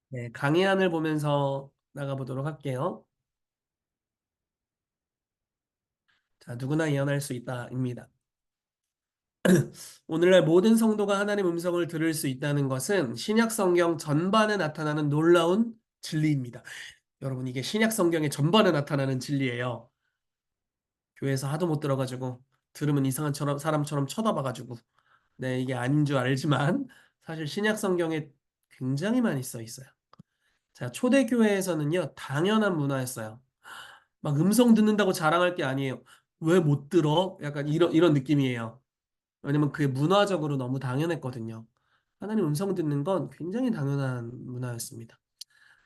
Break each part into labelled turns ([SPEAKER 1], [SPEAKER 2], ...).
[SPEAKER 1] 네, 강의안을 보면서 나가보도록 할게요. 자, 누구나 예언할 수 있다입니다. 오늘날 모든 성도가 하나님 음성을 들을 수 있다는 것은 신약 성경 전반에 나타나는 놀라운 진리입니다. 여러분, 이게 신약 성경의 전반에 나타나는 진리예요. 교회에서 하도 못 들어가지고 들으면 이상한 사람처럼 쳐다봐가지고 네, 이게 아닌 줄 알지만 사실 신약 성경에 굉장히 많이 써 있어요. 자, 초대교회에서는요, 당연한 문화였어요. 막 음성 듣는다고 자랑할 게 아니에요. 왜 못 들어? 약간 이런 느낌이에요. 왜냐면 그게 문화적으로 너무 당연했거든요. 하나님 음성 듣는 건 굉장히 당연한 문화였습니다.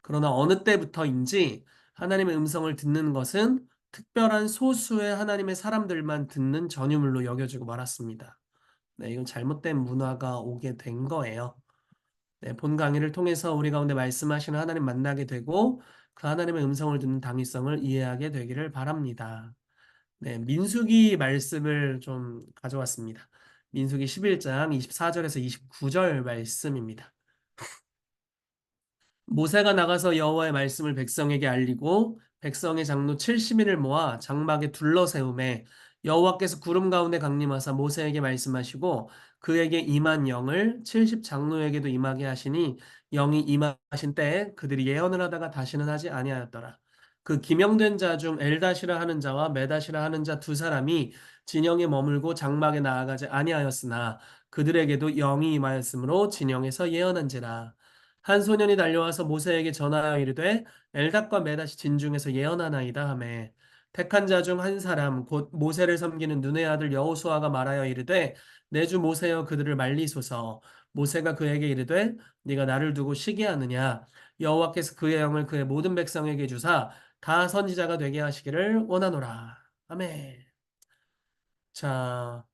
[SPEAKER 1] 그러나 어느 때부터인지 하나님의 음성을 듣는 것은 특별한 소수의 하나님의 사람들만 듣는 전유물로 여겨지고 말았습니다. 네, 이건 잘못된 문화가 오게 된 거예요. 네, 본 강의를 통해서 우리 가운데 말씀하시는 하나님 만나게 되고 그 하나님의 음성을 듣는 당위성을 이해하게 되기를 바랍니다. 네, 민수기 말씀을 좀 가져왔습니다. 민수기 11장 24절에서 29절 말씀입니다. 모세가 나가서 여호와의 말씀을 백성에게 알리고 백성의 장로 70인을 모아 장막에 둘러세우매 여호와께서 구름 가운데 강림하사 모세에게 말씀하시고 그에게 임한 영을 70 장로에게도 임하게 하시니 영이 임하신 때에 그들이 예언을 하다가 다시는 하지 아니하였더라. 그 기명된 자 중 엘다시라 하는 자와 메다시라 하는 자 두 사람이 진영에 머물고 장막에 나아가지 아니하였으나 그들에게도 영이 임하였으므로 진영에서 예언한지라. 한 소년이 달려와서 모세에게 전하여 이르되 엘답과 메다시 진중에서 예언하나이다 하매 택한 자 중 한 사람 곧 모세를 섬기는 눈의 아들 여호수아가 말하여 이르되 내 주 모세여 그들을 말리소서. 모세가 그에게 이르되 네가 나를 두고 시기하느냐. 여호와께서 그의 영을 그의 모든 백성에게 주사 다 선지자가 되게 하시기를 원하노라. 아멘. 자,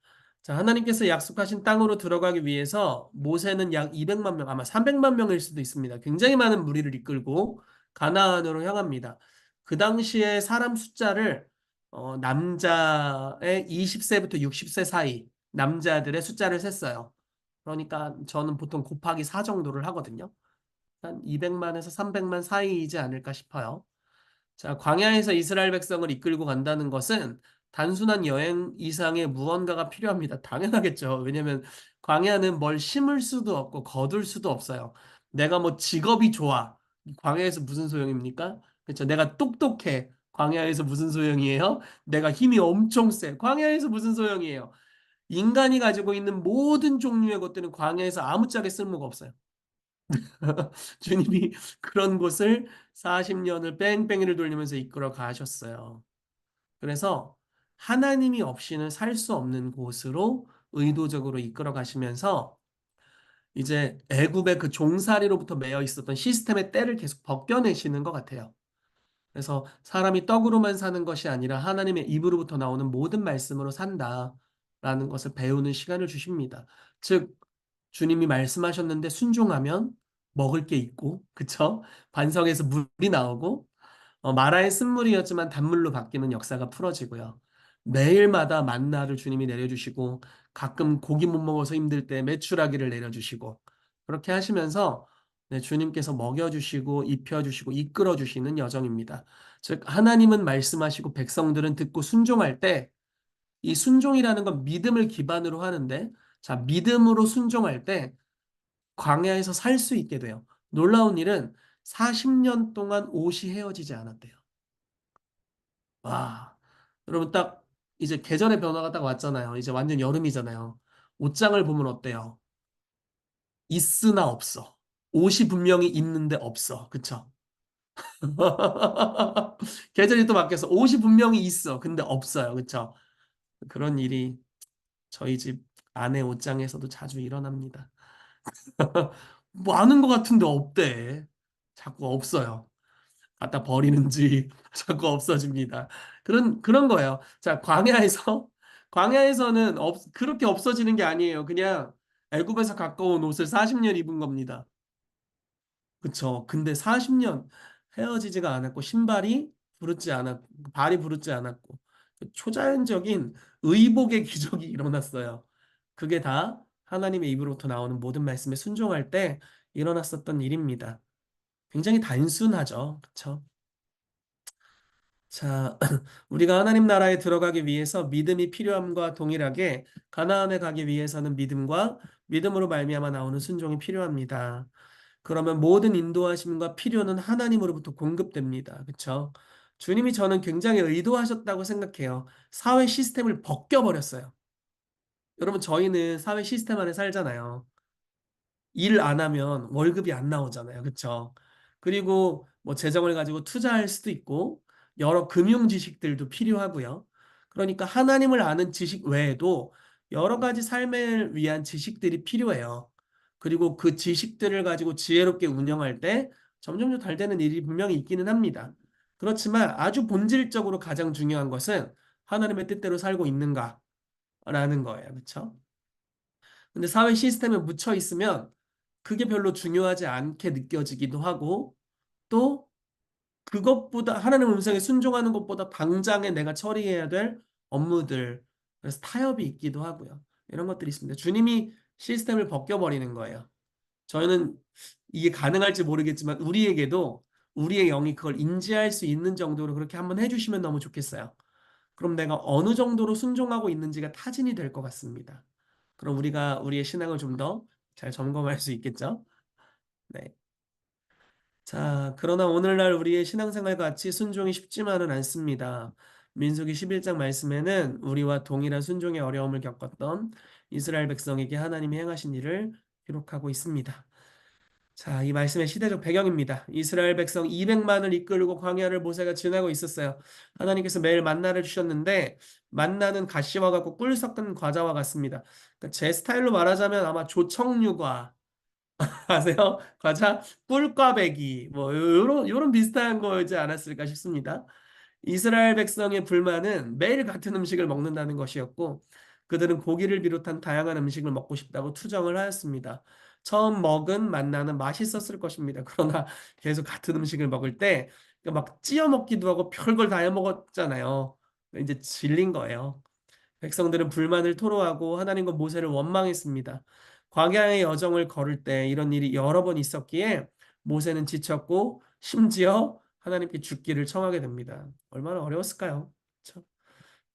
[SPEAKER 1] 하나님께서 약속하신 땅으로 들어가기 위해서 모세는 약 200만 명, 아마 300만 명일 수도 있습니다. 굉장히 많은 무리를 이끌고 가나안으로 향합니다. 그 당시에 사람 숫자를 남자의 20세부터 60세 사이 남자들의 숫자를 셌어요. 그러니까 저는 보통 곱하기 4 정도를 하거든요. 한 200만에서 300만 사이이지 않을까 싶어요. 자, 광야에서 이스라엘 백성을 이끌고 간다는 것은 단순한 여행 이상의 무언가가 필요합니다. 당연하겠죠. 왜냐면 광야는 뭘 심을 수도 없고 거둘 수도 없어요. 내가 뭐 직업이 좋아. 광야에서 무슨 소용입니까? 그렇죠. 내가 똑똑해. 광야에서 무슨 소용이에요? 내가 힘이 엄청 세. 광야에서 무슨 소용이에요? 인간이 가지고 있는 모든 종류의 것들은 광야에서 아무짝에 쓸모가 없어요. 주님이 그런 곳을 40년을 뺑뺑이를 돌리면서 이끌어 가셨어요. 그래서 하나님이 없이는 살 수 없는 곳으로 의도적으로 이끌어 가시면서 이제 애굽의 그 종살이로부터 매여 있었던 시스템의 때를 계속 벗겨내시는 것 같아요. 그래서 사람이 떡으로만 사는 것이 아니라 하나님의 입으로부터 나오는 모든 말씀으로 산다라는 것을 배우는 시간을 주십니다. 즉, 주님이 말씀하셨는데 순종하면 먹을 게 있고, 그쵸? 반석에서 물이 나오고, 마라의 쓴물이었지만 단물로 바뀌는 역사가 풀어지고요. 매일마다 만나를 주님이 내려주시고, 가끔 고기 못 먹어서 힘들 때 메추라기를 내려주시고, 그렇게 하시면서 네, 주님께서 먹여주시고, 입혀주시고, 이끌어주시는 여정입니다. 즉, 하나님은 말씀하시고, 백성들은 듣고 순종할 때, 이 순종이라는 건 믿음을 기반으로 하는데, 자, 믿음으로 순종할 때, 광야에서 살 수 있게 돼요. 놀라운 일은 40년 동안 옷이 헤어지지 않았대요. 와, 여러분 딱 이제 계절의 변화가 딱 왔잖아요. 이제 완전 여름이잖아요. 옷장을 보면 어때요? 있으나 없어. 옷이 분명히 있는데 없어. 그쵸? 계절이 또 바뀌어서 옷이 분명히 있어. 근데 없어요. 그쵸? 그런 일이 저희 집 아내 옷장에서도 자주 일어납니다. 많은 것 같은데 없대. 자꾸 없어요. 갖다 버리는지 자꾸 없어집니다. 그런 거예요. 자, 광야에서는 그렇게 없어지는 게 아니에요. 그냥 애굽에서 갖고 온 옷을 40년 입은 겁니다. 그쵸. 근데 40년 헤어지지가 않았고 신발이 부르지 않았고 발이 부르지 않았고 초자연적인 의복의 기적이 일어났어요. 그게 다 하나님의 입으로부터 나오는 모든 말씀에 순종할 때 일어났었던 일입니다. 굉장히 단순하죠. 그쵸? 자, 우리가 하나님 나라에 들어가기 위해서 믿음이 필요함과 동일하게 가나안에 가기 위해서는 믿음과 믿음으로 말미암아 나오는 순종이 필요합니다. 그러면 모든 인도하심과 필요는 하나님으로부터 공급됩니다. 그쵸? 주님이 저는 굉장히 의도하셨다고 생각해요. 사회 시스템을 벗겨버렸어요. 여러분, 저희는 사회 시스템 안에 살잖아요. 일을 안 하면 월급이 안 나오잖아요. 그쵸? 그리고 뭐 재정을 가지고 투자할 수도 있고 여러 금융 지식들도 필요하고요. 그러니까 하나님을 아는 지식 외에도 여러 가지 삶을 위한 지식들이 필요해요. 그리고 그 지식들을 가지고 지혜롭게 운영할 때 점점 더 잘 되는 일이 분명히 있기는 합니다. 그렇지만 아주 본질적으로 가장 중요한 것은 하나님의 뜻대로 살고 있는가라는 거예요. 그렇죠? 근데 사회 시스템에 묻혀 있으면 그게 별로 중요하지 않게 느껴지기도 하고 또 그것보다 하나님의 음성에 순종하는 것보다 당장에 내가 처리해야 될 업무들 그래서 타협이 있기도 하고요. 이런 것들이 있습니다. 주님이 시스템을 벗겨버리는 거예요. 저희는 이게 가능할지 모르겠지만 우리에게도 우리의 영이 그걸 인지할 수 있는 정도로 그렇게 한번 해주시면 너무 좋겠어요. 그럼 내가 어느 정도로 순종하고 있는지가 타진이 될 것 같습니다. 그럼 우리가 우리의 신앙을 좀 더 잘 점검할 수 있겠죠? 네. 자, 그러나 오늘날 우리의 신앙생활 같이 순종이 쉽지만은 않습니다. 민수기 11장 말씀에는 우리와 동일한 순종의 어려움을 겪었던 이스라엘 백성에게 하나님이 행하신 일을 기록하고 있습니다. 자, 이 말씀의 시대적 배경입니다. 이스라엘 백성 200만을 이끌고 광야를 모세가 지나고 있었어요. 하나님께서 매일 만나를 주셨는데 만나는 가시와 같고 꿀 섞은 과자와 같습니다. 그러니까 제 스타일로 말하자면 아마 조청유과 아세요? 과자 꿀꽈배기 뭐 요런 비슷한 거지 않았을까 싶습니다. 이스라엘 백성의 불만은 매일 같은 음식을 먹는다는 것이었고 그들은 고기를 비롯한 다양한 음식을 먹고 싶다고 투정을 하였습니다. 처음 먹은 만나는 맛있었을 것입니다. 그러나 계속 같은 음식을 먹을 때 막 찌어 먹기도 하고 별걸 다 해 먹었잖아요. 이제 질린 거예요. 백성들은 불만을 토로하고 하나님과 모세를 원망했습니다. 광야의 여정을 걸을 때 이런 일이 여러 번 있었기에 모세는 지쳤고 심지어 하나님께 죽기를 청하게 됩니다. 얼마나 어려웠을까요? 그렇죠?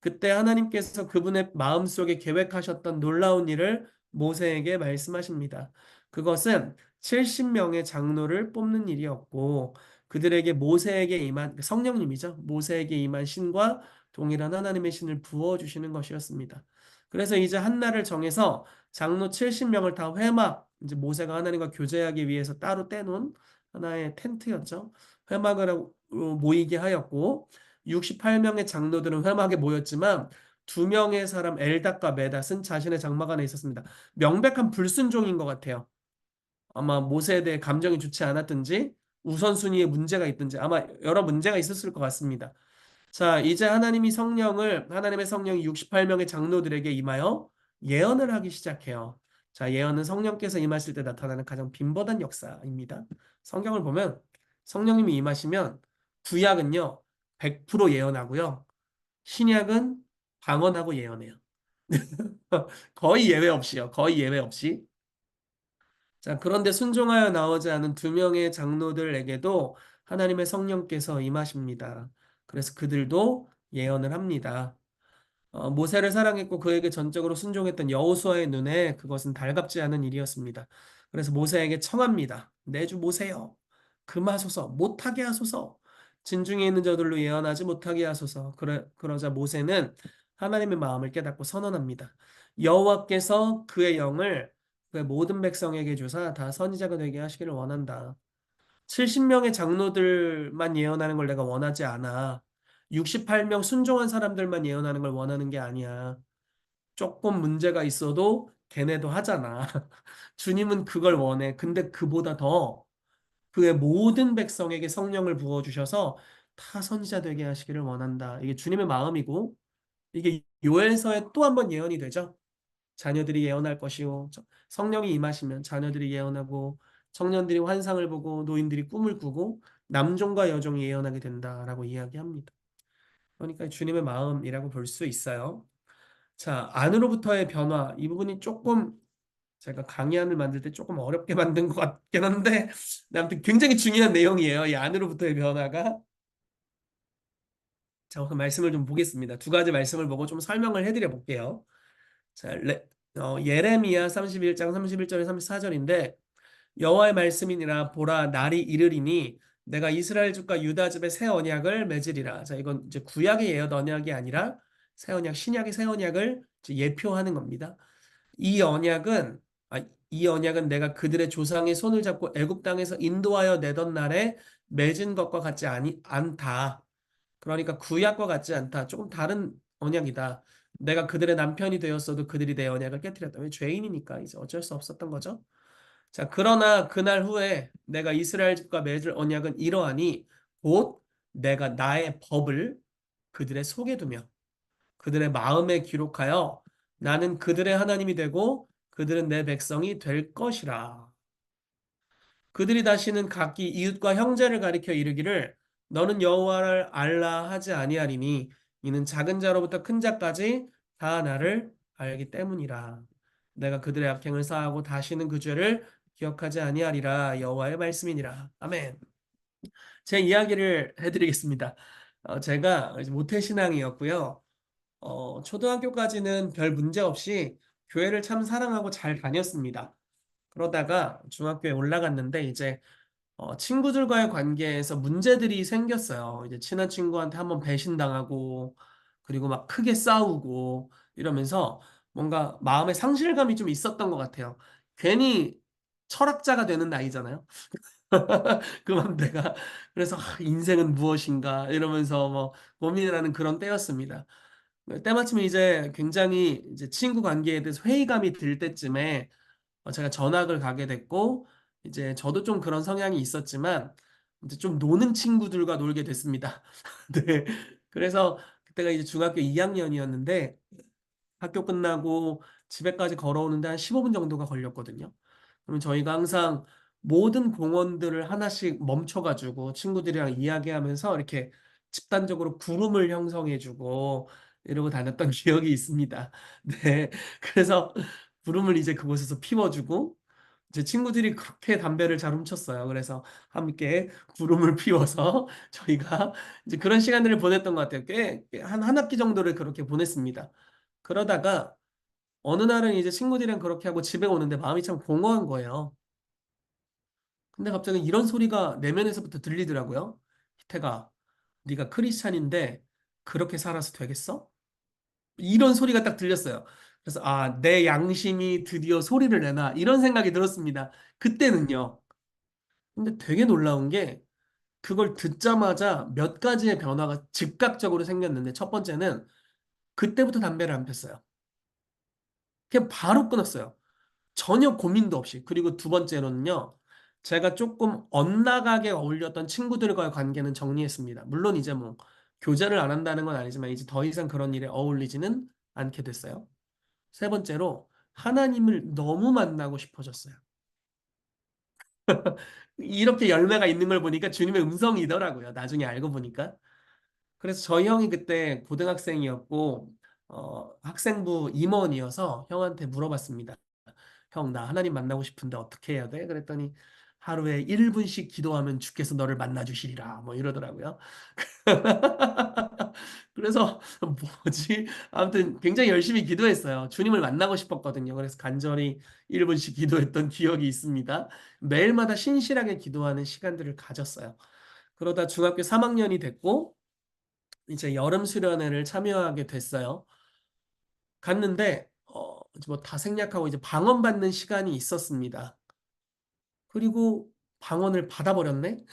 [SPEAKER 1] 그때 하나님께서 그분의 마음속에 계획하셨던 놀라운 일을 모세에게 말씀하십니다. 그것은 70명의 장로를 뽑는 일이었고 그들에게 모세에게 임한 성령님이죠. 모세에게 임한 신과 동일한 하나님의 신을 부어 주시는 것이었습니다. 그래서 이제 한 날을 정해서 장로 70명을 다 회막 이제 모세가 하나님과 교제하기 위해서 따로 떼놓은 하나의 텐트였죠. 회막을 하고 모이게 하였고 68명의 장로들은 회막에 모였지만 2명의 사람 엘닷과 메닷은 자신의 장막 안에 있었습니다. 명백한 불순종인 것 같아요. 아마 모세에 대해 감정이 좋지 않았든지 우선순위에 문제가 있든지 아마 여러 문제가 있었을 것 같습니다. 자, 이제 하나님의 성령이 68명의 장로들에게 임하여 예언을 하기 시작해요. 자, 예언은 성령께서 임하실 때 나타나는 가장 빈번한 역사입니다. 성경을 보면 성령님이 임하시면 구약은요, 100% 예언하고요. 신약은 방언하고 예언해요. 거의 예외 없이요. 거의 예외 없이. 자, 그런데 순종하여 나오지 않은 2명의 장로들에게도 하나님의 성령께서 임하십니다. 그래서 그들도 예언을 합니다. 모세를 사랑했고 그에게 전적으로 순종했던 여호수아의 눈에 그것은 달갑지 않은 일이었습니다. 그래서 모세에게 청합니다. 내 주 모세여, 금하소서, 못하게 하소서. 진중에 있는 저들로 예언하지 못하게 하소서. 그러자 모세는 하나님의 마음을 깨닫고 선언합니다. 여호와께서 그의 영을 그의 모든 백성에게 주사 다 선지자가 되게 하시기를 원한다. 70명의 장로들만 예언하는 걸 내가 원하지 않아. 68명 순종한 사람들만 예언하는 걸 원하는 게 아니야. 조금 문제가 있어도 걔네도 하잖아. 주님은 그걸 원해. 근데 그보다 더 그의 모든 백성에게 성령을 부어주셔서 다 선지자 되게 하시기를 원한다. 이게 주님의 마음이고 이게 요엘서에 또 한 번 예언이 되죠. 자녀들이 예언할 것이요. 성령이 임하시면 자녀들이 예언하고 청년들이 환상을 보고 노인들이 꿈을 꾸고 남종과 여종이 예언하게 된다라고 이야기합니다. 그러니까 주님의 마음이라고 볼 수 있어요. 자, 안으로부터의 변화 이 부분이 조금 제가 강의안을 만들 때 조금 어렵게 만든 것 같긴 한데, 네, 아무튼 굉장히 중요한 내용이에요. 이 안으로부터의 변화가. 자, 그 말씀을 좀 보겠습니다. 두 가지 말씀을 보고 좀 설명을 해드려 볼게요. 자, 예레미야 31장 31절에 34절인데, 여호와의 말씀이니라 보라 날이 이르리니 내가 이스라엘 집과 유다 집에 새 언약을 맺으리라. 자, 이건 이제 구약의 옛 언약이 아니라 새 언약, 신약의 새 언약을 이제 예표하는 겁니다. 이 언약은 이 언약은 내가 그들의 조상의 손을 잡고 애굽 땅에서 인도하여 내던 날에 맺은 것과 같지 않다. 그러니까 구약과 같지 않다. 조금 다른 언약이다. 내가 그들의 남편이 되었어도 그들이 내 언약을 깨뜨렸다. 왜 죄인이니까 이제 어쩔 수 없었던 거죠. 자, 그러나 그날 후에 내가 이스라엘 집과 맺을 언약은 이러하니 곧 내가 나의 법을 그들의 속에 두며 그들의 마음에 기록하여 나는 그들의 하나님이 되고 그들은 내 백성이 될 것이라. 그들이 다시는 각기 이웃과 형제를 가리켜 이르기를 너는 여호와를 알라 하지 아니하리니 이는 작은 자로부터 큰 자까지 다 나를 알기 때문이라. 내가 그들의 악행을 사하고 다시는 그 죄를 기억하지 아니하리라. 여호와의 말씀이니라. 아멘. 제 이야기를 해드리겠습니다. 제가 이제 모태신앙이었고요. 초등학교까지는 별 문제 없이 교회를 참 사랑하고 잘 다녔습니다. 그러다가 중학교에 올라갔는데 이제 친구들과의 관계에서 문제들이 생겼어요. 이제 친한 친구한테 한번 배신당하고 그리고 막 크게 싸우고 이러면서 뭔가 마음의 상실감이 좀 있었던 것 같아요. 괜히 철학자가 되는 나이잖아요. 그만 내가 그래서 인생은 무엇인가 이러면서 뭐 고민을 하는 그런 때였습니다. 때마침 이제 굉장히 이제 친구 관계에 대해서 회의감이 들 때쯤에 제가 전학을 가게 됐고 이제 저도 좀 그런 성향이 있었지만 이제 좀 노는 친구들과 놀게 됐습니다. 네. 그래서 그때가 이제 중학교 2학년이었는데 학교 끝나고 집에까지 걸어오는데 한 15분 정도가 걸렸거든요. 그러면 저희가 항상 모든 공원들을 하나씩 멈춰가지고 친구들이랑 이야기하면서 이렇게 집단적으로 구름을 형성해주고 이러고 다녔던 기억이 있습니다. 네. 그래서 구름을 이제 그곳에서 피워주고 제 친구들이 그렇게 담배를 잘 훔쳤어요. 그래서 함께 구름을 피워서 저희가 이제 그런 시간들을 보냈던 것 같아요. 한 학기 정도를 그렇게 보냈습니다. 그러다가 어느 날은 이제 친구들이랑 그렇게 하고 집에 오는데 마음이 참 공허한 거예요. 근데 갑자기 이런 소리가 내면에서부터 들리더라고요. 희태가 네가 크리스찬인데 그렇게 살아서 되겠어? 이런 소리가 딱 들렸어요. 그래서 내 양심이 드디어 소리를 내나 이런 생각이 들었습니다. 그때는요. 근데 되게 놀라운 게 그걸 듣자마자 몇 가지의 변화가 즉각적으로 생겼는데 첫 번째는 그때부터 담배를 안 폈어요. 그냥 바로 끊었어요. 전혀 고민도 없이. 그리고 두 번째로는요. 제가 조금 엇나가게 어울렸던 친구들과의 관계는 정리했습니다. 물론 이제 뭐 교제를 안 한다는 건 아니지만 이제 더 이상 그런 일에 어울리지는 않게 됐어요. 세 번째로 하나님을 너무 만나고 싶어졌어요. 이렇게 열매가 있는 걸 보니까 주님의 음성이더라고요. 나중에 알고 보니까. 그래서 저희 형이 그때 고등학생이었고 학생부 임원이어서 형한테 물어봤습니다. 형, 나 하나님 만나고 싶은데 어떻게 해야 돼? 그랬더니 하루에 1분씩 기도하면 주께서 너를 만나 주시리라. 뭐 이러더라고요. 그래서 뭐지? 아무튼 굉장히 열심히 기도했어요. 주님을 만나고 싶었거든요. 그래서 간절히 1분씩 기도했던 기억이 있습니다. 매일마다 신실하게 기도하는 시간들을 가졌어요. 그러다 중학교 3학년이 됐고 이제 여름 수련회를 참여하게 됐어요. 갔는데 뭐 다 생략하고 이제 방언 받는 시간이 있었습니다. 그리고 방언을 받아버렸네?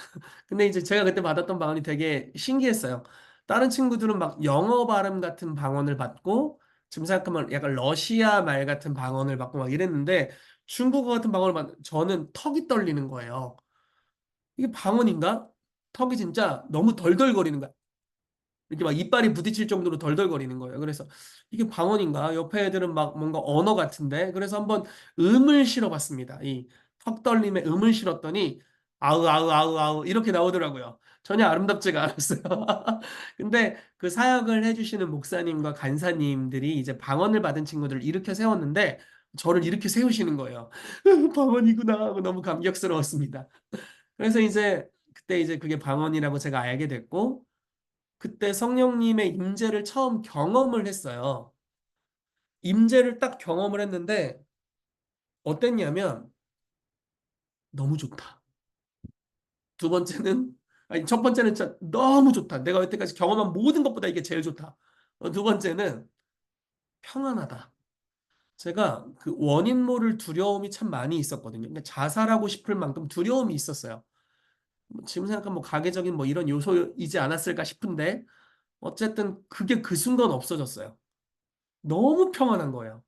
[SPEAKER 1] 근데 이제 제가 그때 받았던 방언이 되게 신기했어요. 다른 친구들은 막 영어 발음 같은 방언을 받고 지금 생각하면 약간 러시아 말 같은 방언을 받고 막 이랬는데 중국어 같은 방언을 저는 턱이 떨리는 거예요. 이게 방언인가? 턱이 진짜 너무 덜덜거리는 거야. 이렇게 막 이빨이 부딪힐 정도로 덜덜거리는 거예요. 그래서 이게 방언인가? 옆에 애들은 막 뭔가 언어 같은데. 그래서 한번 음을 실어봤습니다. 이 턱 떨림에 음을 실었더니 아으 아으 아으 아으 이렇게 나오더라고요. 전혀 아름답지가 않았어요. 근데 그 사역을 해주시는 목사님과 간사님들이 이제 방언을 받은 친구들을 일으켜 세웠는데 저를 이렇게 세우시는 거예요. 방언이구나 하고 너무 감격스러웠습니다. 그래서 이제 그때 이제 그게 방언이라고 제가 알게 됐고 그때 성령님의 임재를 처음 경험을 했어요. 임재를 딱 경험을 했는데 어땠냐면 너무 좋다. 두 번째는 아니 첫 번째는 진짜 너무 좋다. 내가 여태까지 경험한 모든 것보다 이게 제일 좋다. 두 번째는 평안하다. 제가 그 원인 모를 두려움이 참 많이 있었거든요. 그러니까 자살하고 싶을 만큼 두려움이 있었어요. 뭐 지금 생각하면 뭐 가계적인 뭐 이런 요소이지 않았을까 싶은데 어쨌든 그게 그 순간 없어졌어요. 너무 평안한 거예요.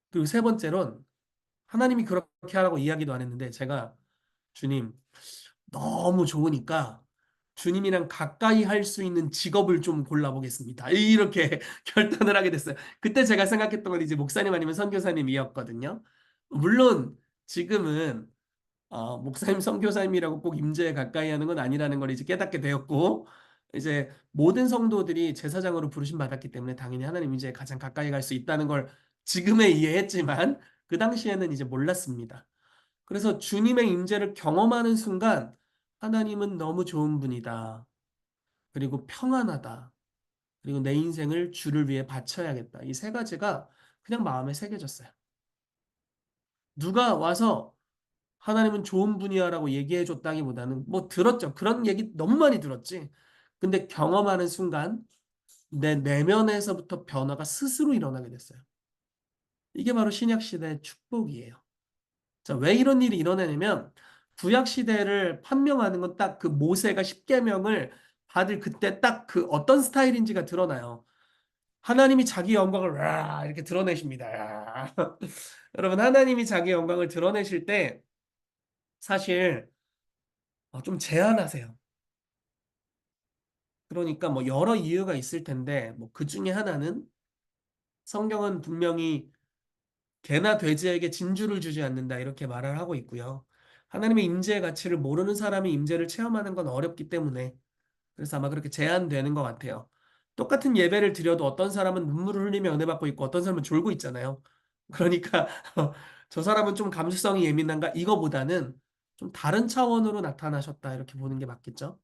[SPEAKER 1] 그리고 세 번째로는 하나님이 그렇게 하라고 이야기도 안 했는데 제가 주님 너무 좋으니까 주님이랑 가까이 할 수 있는 직업을 좀 골라보겠습니다. 이렇게 결단을 하게 됐어요. 그때 제가 생각했던 건 이제 목사님 아니면 선교사님이었거든요. 물론 지금은 목사님, 선교사님이라고 꼭 임재에 가까이 하는 건 아니라는 걸 이제 깨닫게 되었고, 이제 모든 성도들이 제사장으로 부르심 받았기 때문에 당연히 하나님 임재에 가장 가까이 갈 수 있다는 걸 지금에 이해했지만, 그 당시에는 이제 몰랐습니다. 그래서 주님의 임재를 경험하는 순간, 하나님은 너무 좋은 분이다. 그리고 평안하다. 그리고 내 인생을 주를 위해 바쳐야겠다. 이 세 가지가 그냥 마음에 새겨졌어요. 누가 와서 하나님은 좋은 분이야라고 얘기해 줬다기보다는 뭐 들었죠. 그런 얘기 너무 많이 들었지. 근데 경험하는 순간 내 내면에서부터 변화가 스스로 일어나게 됐어요. 이게 바로 신약 시대의 축복이에요. 자, 왜 이런 일이 일어나냐면 구약 시대를 판명하는 건 딱 그 모세가 십계명을 받을 그때 딱 그 어떤 스타일인지가 드러나요. 하나님이 자기 영광을 와 이렇게 드러내십니다. 야. 여러분 하나님이 자기 영광을 드러내실 때 사실 좀 제한하세요. 그러니까 뭐 여러 이유가 있을 텐데 뭐 그 중에 하나는 성경은 분명히 개나 돼지에게 진주를 주지 않는다 이렇게 말을 하고 있고요. 하나님의 임재의 가치를 모르는 사람이 임재를 체험하는 건 어렵기 때문에 그래서 아마 그렇게 제한되는 것 같아요. 똑같은 예배를 드려도 어떤 사람은 눈물을 흘리며 은혜 받고 있고 어떤 사람은 졸고 있잖아요. 그러니까 저 사람은 좀 감수성이 예민한가 이거보다는 좀 다른 차원으로 나타나셨다 이렇게 보는 게 맞겠죠.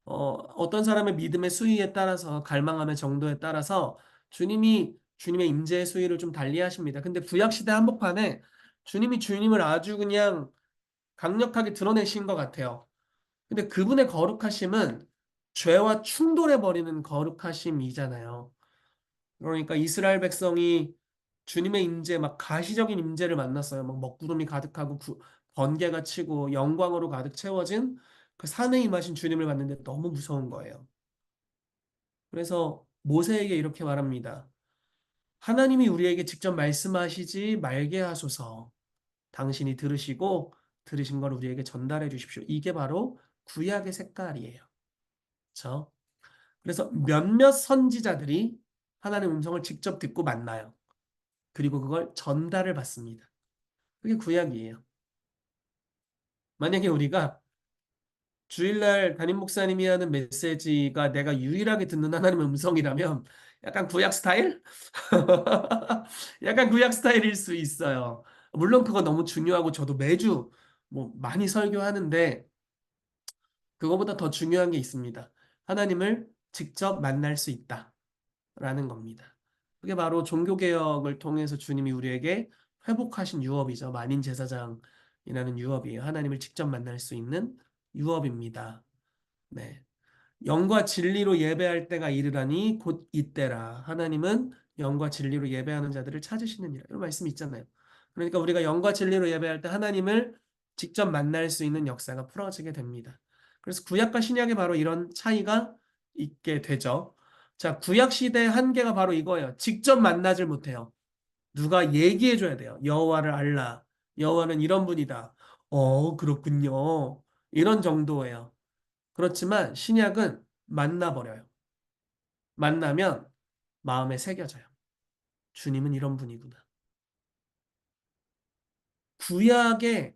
[SPEAKER 1] 어떤 사람의 믿음의 수위에 따라서 갈망함의 정도에 따라서 주님의 임재의 수위를 좀 달리하십니다. 근데 구약 시대 한복판에 주님이 주님을 아주 그냥 강력하게 드러내신 것 같아요. 근데 그분의 거룩하심은 죄와 충돌해 버리는 거룩하심이잖아요. 그러니까 이스라엘 백성이 주님의 임재 막 가시적인 임재를 만났어요. 막 먹구름이 가득하고 번개가 치고 영광으로 가득 채워진 그 산에 임하신 주님을 봤는데 너무 무서운 거예요. 그래서 모세에게 이렇게 말합니다. 하나님이 우리에게 직접 말씀하시지 말게 하소서. 당신이 들으시고 들으신 걸 우리에게 전달해 주십시오. 이게 바로 구약의 색깔이에요. 그렇죠? 그래서 몇몇 선지자들이 하나님의 음성을 직접 듣고 만나요. 그리고 그걸 전달을 받습니다. 그게 구약이에요. 만약에 우리가 주일날 담임 목사님이 하는 메시지가 내가 유일하게 듣는 하나님의 음성이라면 약간 구약 스타일? 약간 구약 스타일일 수 있어요. 물론 그거 너무 중요하고 저도 매주 뭐 많이 설교하는데 그거보다 더 중요한 게 있습니다. 하나님을 직접 만날 수 있다라는 겁니다. 그게 바로 종교개혁을 통해서 주님이 우리에게 회복하신 유업이죠. 만인 제사장이라는 유업이에요. 하나님을 직접 만날 수 있는 유업입니다. 네. 영과 진리로 예배할 때가 이르라니 곧 이때라. 하나님은 영과 진리로 예배하는 자들을 찾으시느니라. 이런 말씀이 있잖아요. 그러니까 우리가 영과 진리로 예배할 때 하나님을 직접 만날 수 있는 역사가 풀어지게 됩니다. 그래서 구약과 신약에 바로 이런 차이가 있게 되죠. 자, 구약 시대의 한계가 바로 이거예요. 직접 만나질 못해요. 누가 얘기해 줘야 돼요. 여호와를 알라. 여호와는 이런 분이다. 그렇군요. 이런 정도예요. 그렇지만 신약은 만나버려요. 만나면 마음에 새겨져요. 주님은 이런 분이구나. 구약의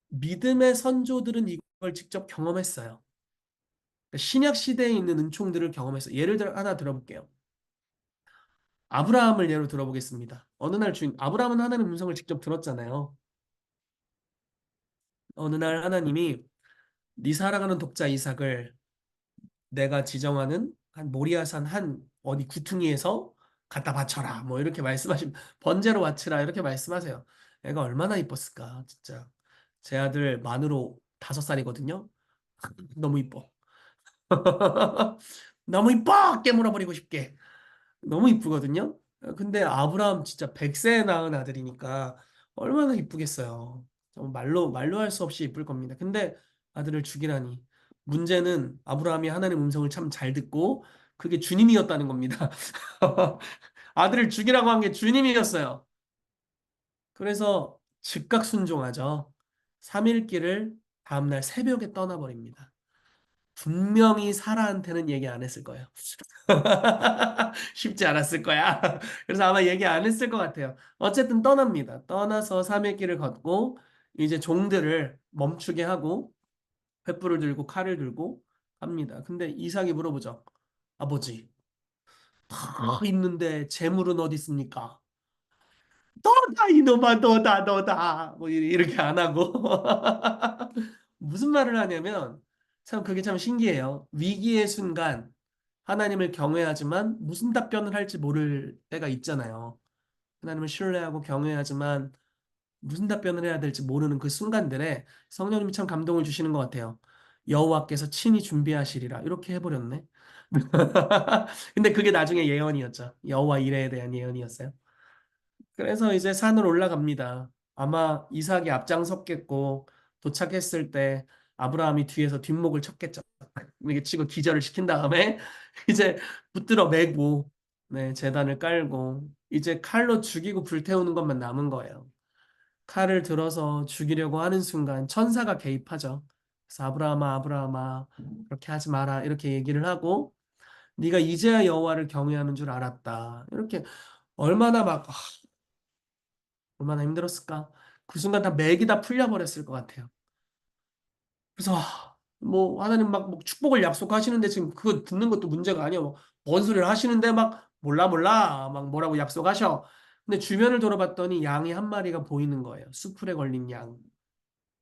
[SPEAKER 1] 믿음의 선조들은 이걸 직접 경험했어요. 신약 시대에 있는 은총들을 경험했어요. 예를 들어 하나 들어볼게요. 아브라함을 예로 들어보겠습니다. 어느 날 아브라함은 하나님의 음성을 직접 들었잖아요. 어느 날 하나님이 네 사랑하는 독자 이삭을 내가 지정하는 한 모리아산 한 어디 구퉁이에서 갖다 바쳐라. 뭐 이렇게 말씀하시면 번제로 바치라 이렇게 말씀하세요. 애가 얼마나 이뻤을까 진짜. 제 아들 만으로 5살이거든요. 너무 이뻐. 너무 이뻐! 깨물어버리고 싶게. 너무 이쁘거든요. 근데 아브라함 진짜 100세 낳은 아들이니까 얼마나 이쁘겠어요. 정말 말로 할 수 없이 이쁠 겁니다. 근데 아들을 죽이라니. 문제는 아브라함이 하나님 음성을 참 잘 듣고 그게 주님이었다는 겁니다. 아들을 죽이라고 한 게 주님이었어요. 그래서 즉각 순종하죠. 3일 길을 다음날 새벽에 떠나버립니다. 분명히 사라한테는 얘기 안 했을 거예요. 쉽지 않았을 거야. 그래서 아마 얘기 안 했을 것 같아요. 어쨌든 떠납니다. 떠나서 3일 길을 걷고 이제 종들을 멈추게 하고 횃불을 들고 칼을 들고 갑니다. 근데 이삭이 물어보죠. 아버지, 다 있는데 재물은 어디 있습니까? 너다 이놈아 너다 뭐 이렇게 안 하고 무슨 말을 하냐면 참 그게 참 신기해요. 위기의 순간 하나님을 경외하지만 무슨 답변을 할지 모를 때가 있잖아요. 하나님을 신뢰하고 경외하지만 무슨 답변을 해야 될지 모르는 그 순간들에 성령님이 참 감동을 주시는 것 같아요. 여호와께서 친히 준비하시리라 이렇게 해버렸네. 근데 그게 나중에 예언이었죠. 여호와 이레에 대한 예언이었어요. 그래서 이제 산을 올라갑니다. 아마 이삭이 앞장섰겠고 도착했을 때 아브라함이 뒤에서 뒷목을 쳤겠죠. 이게 치고 기절을 시킨 다음에 이제 붙들어 매고 네, 제단을 깔고 이제 칼로 죽이고 불태우는 것만 남은 거예요. 칼을 들어서 죽이려고 하는 순간 천사가 개입하죠. 그래서 아브라함아 아브라함아 그렇게 하지 마라 이렇게 얘기를 하고 네가 이제야 여호와를 경외하는 줄 알았다. 이렇게 얼마나 막 얼마나 힘들었을까? 그 순간 다 맥이 다 풀려버렸을 것 같아요. 그래서 뭐 하나님 막 축복을 약속하시는데 지금 그거 듣는 것도 문제가 아니야. 뭔 소리를 하시는데 막 몰라 몰라 막 뭐라고 약속하셔. 근데 주변을 돌아봤더니 양이 한 마리가 보이는 거예요. 수풀에 걸린 양.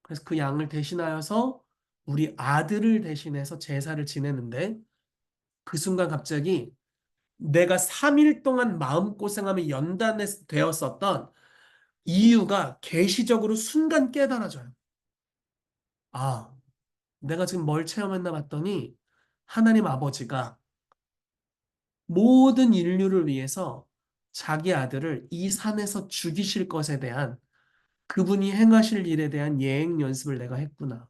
[SPEAKER 1] 그래서 그 양을 대신하여서 우리 아들을 대신해서 제사를 지내는데 그 순간 갑자기 내가 3일 동안 마음고생하며 연단되었었던 이유가 계시적으로 순간 깨달아져요. 아, 내가 지금 뭘 체험했나 봤더니 하나님 아버지가 모든 인류를 위해서 자기 아들을 이 산에서 죽이실 것에 대한 그분이 행하실 일에 대한 예행 연습을 내가 했구나.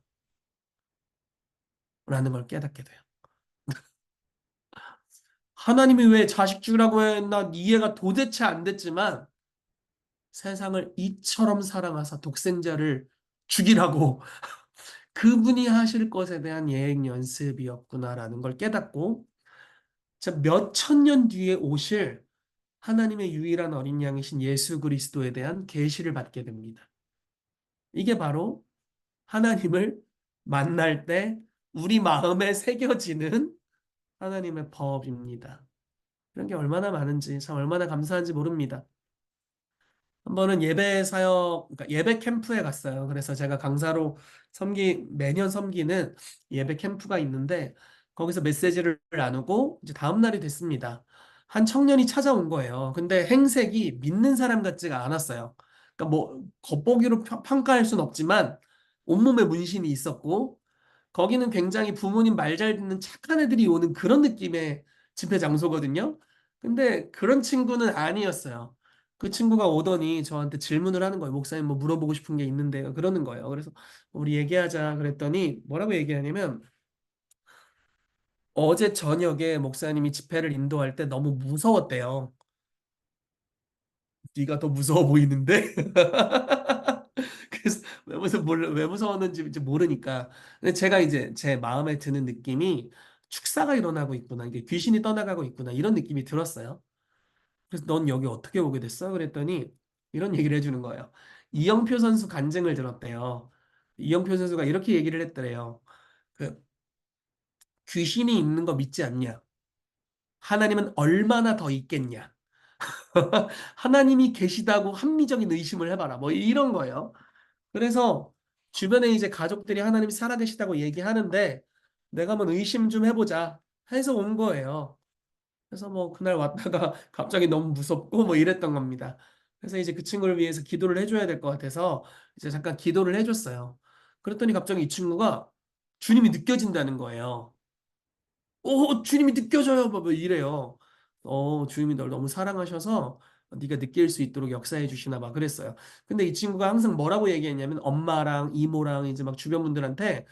[SPEAKER 1] 라는 걸 깨닫게 돼요. 하나님이 왜 자식 죽이라고 했나 이해가 도대체 안 됐지만 세상을 이처럼 사랑하사 독생자를 죽이라고 그분이 하실 것에 대한 예행 연습이었구나라는 걸 깨닫고 몇 천 년 뒤에 오실 하나님의 유일한 어린 양이신 예수 그리스도에 대한 계시를 받게 됩니다. 이게 바로 하나님을 만날 때 우리 마음에 새겨지는 하나님의 법입니다. 이런 게 얼마나 많은지 참 얼마나 감사한지 모릅니다. 한 번은 예배 사역, 그러니까 예배 캠프에 갔어요. 그래서 제가 강사로 매년 섬기는 예배 캠프가 있는데 거기서 메시지를 나누고 이제 다음 날이 됐습니다. 한 청년이 찾아온 거예요. 근데 행색이 믿는 사람 같지가 않았어요. 그러니까 뭐 겉보기로 평가할 순 없지만 온몸에 문신이 있었고 거기는 굉장히 부모님 말 잘 듣는 착한 애들이 오는 그런 느낌의 집회 장소거든요. 근데 그런 친구는 아니었어요. 그 친구가 오더니 저한테 질문을 하는 거예요. 목사님 뭐 물어보고 싶은 게 있는데요. 그러는 거예요. 그래서 우리 얘기하자 그랬더니 뭐라고 얘기하냐면 어제 저녁에 목사님이 집회를 인도할 때 너무 무서웠대요. 네가 더 무서워 보이는데? 그래서 왜 무서웠는지 이제 모르니까. 근데 제가 이제 제 마음에 드는 느낌이 축사가 일어나고 있구나. 이게 귀신이 떠나가고 있구나. 이런 느낌이 들었어요. 그래서 넌 여기 어떻게 오게 됐어? 그랬더니 이런 얘기를 해주는 거예요. 이영표 선수 간증을 들었대요. 이영표 선수가 이렇게 얘기를 했더래요. 그 귀신이 있는 거 믿지 않냐? 하나님은 얼마나 더 있겠냐? 하나님이 계시다고 합리적인 의심을 해봐라. 뭐 이런 거예요. 그래서 주변에 이제 가족들이 하나님이 살아계시다고 얘기하는데 내가 한번 의심 좀 해보자 해서 온 거예요. 그래서 뭐 그날 왔다가 갑자기 너무 무섭고 뭐 이랬던 겁니다. 그래서 이제 그 친구를 위해서 기도를 해줘야 될 것 같아서 이제 잠깐 기도를 해줬어요. 그랬더니 갑자기 이 친구가 주님이 느껴진다는 거예요. 주님이 느껴져요. 뭐 이래요. 주님이 널 너무 사랑하셔서 네가 느낄 수 있도록 역사해 주시나 봐. 그랬어요. 근데 이 친구가 항상 뭐라고 얘기했냐면 엄마랑 이모랑 이제 막 주변 분들한테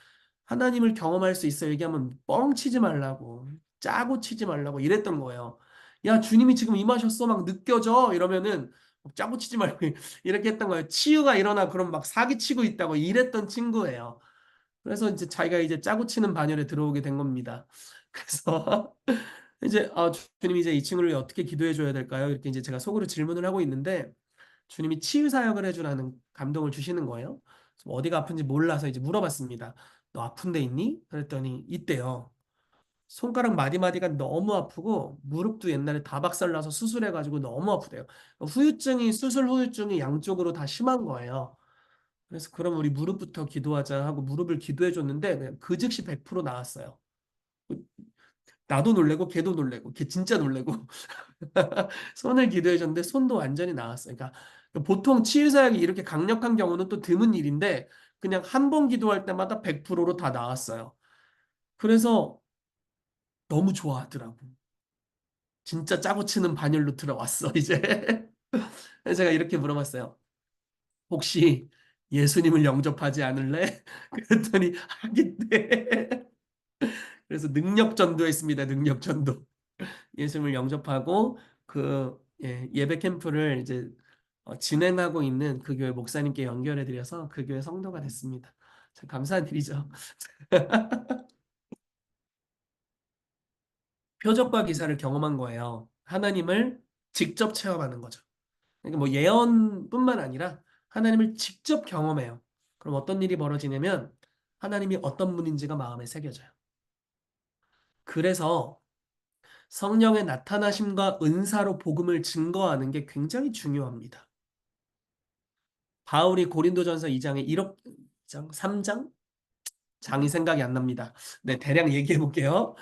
[SPEAKER 1] 하나님을 경험할 수 있어 얘기하면 뻥치지 말라고. 짜고 치지 말라고 이랬던 거예요. 야, 주님이 지금 임하셨어. 막 느껴져. 이러면은 짜고 치지 말고 이렇게 했던 거예요. 치유가 일어나 그럼 막 사기치고 있다고 이랬던 친구예요. 그래서 이제 자기가 이제 짜고 치는 반열에 들어오게 된 겁니다. 그래서 이제 주님 이제 이 친구를 어떻게 기도해 줘야 될까요? 이렇게 이제 제가 속으로 질문을 하고 있는데 주님이 치유 사역을 해주라는 감동을 주시는 거예요. 그래서 어디가 아픈지 몰라서 이제 물어봤습니다. 너 아픈 데 있니? 그랬더니 있대요. 손가락 마디마디가 너무 아프고 무릎도 옛날에 다 박살나서 수술해가지고 너무 아프대요. 수술 후유증이 양쪽으로 다 심한 거예요. 그래서 그럼 우리 무릎부터 기도하자 하고 무릎을 기도해 줬는데 그냥 그 즉시 100% 나았어요. 나도 놀래고 걔도 놀래고 걔 진짜 놀래고 손을 기도해 줬는데 손도 완전히 나았어요. 그러니까 보통 치유사역이 이렇게 강력한 경우는 또 드문 일인데 그냥 한 번 기도할 때마다 100%로 다 나았어요. 그래서 너무 좋아하더라고. 진짜 짜고 치는 반열로 들어왔어, 이제. 그래서 제가 이렇게 물어봤어요. 혹시 예수님을 영접하지 않을래? 그랬더니 하겠대. 그래서 능력 전도했습니다. 능력 전도. 예수님을 영접하고 예배 캠프를 이제 진행하고 있는 그 교회 목사님께 연결해 드려서 그 교회 성도가 됐습니다. 참 감사한 일이죠. 표적과 기사를 경험한 거예요. 하나님을 직접 체험하는 거죠. 그러니까 뭐 예언뿐만 아니라 하나님을 직접 경험해요. 그럼 어떤 일이 벌어지냐면 하나님이 어떤 분인지가 마음에 새겨져요. 그래서 성령의 나타나심과 은사로 복음을 증거하는 게 굉장히 중요합니다. 바울이 고린도전서 2장에 1억 장 3장 장이 생각이 안 납니다. 네, 대략 얘기해 볼게요.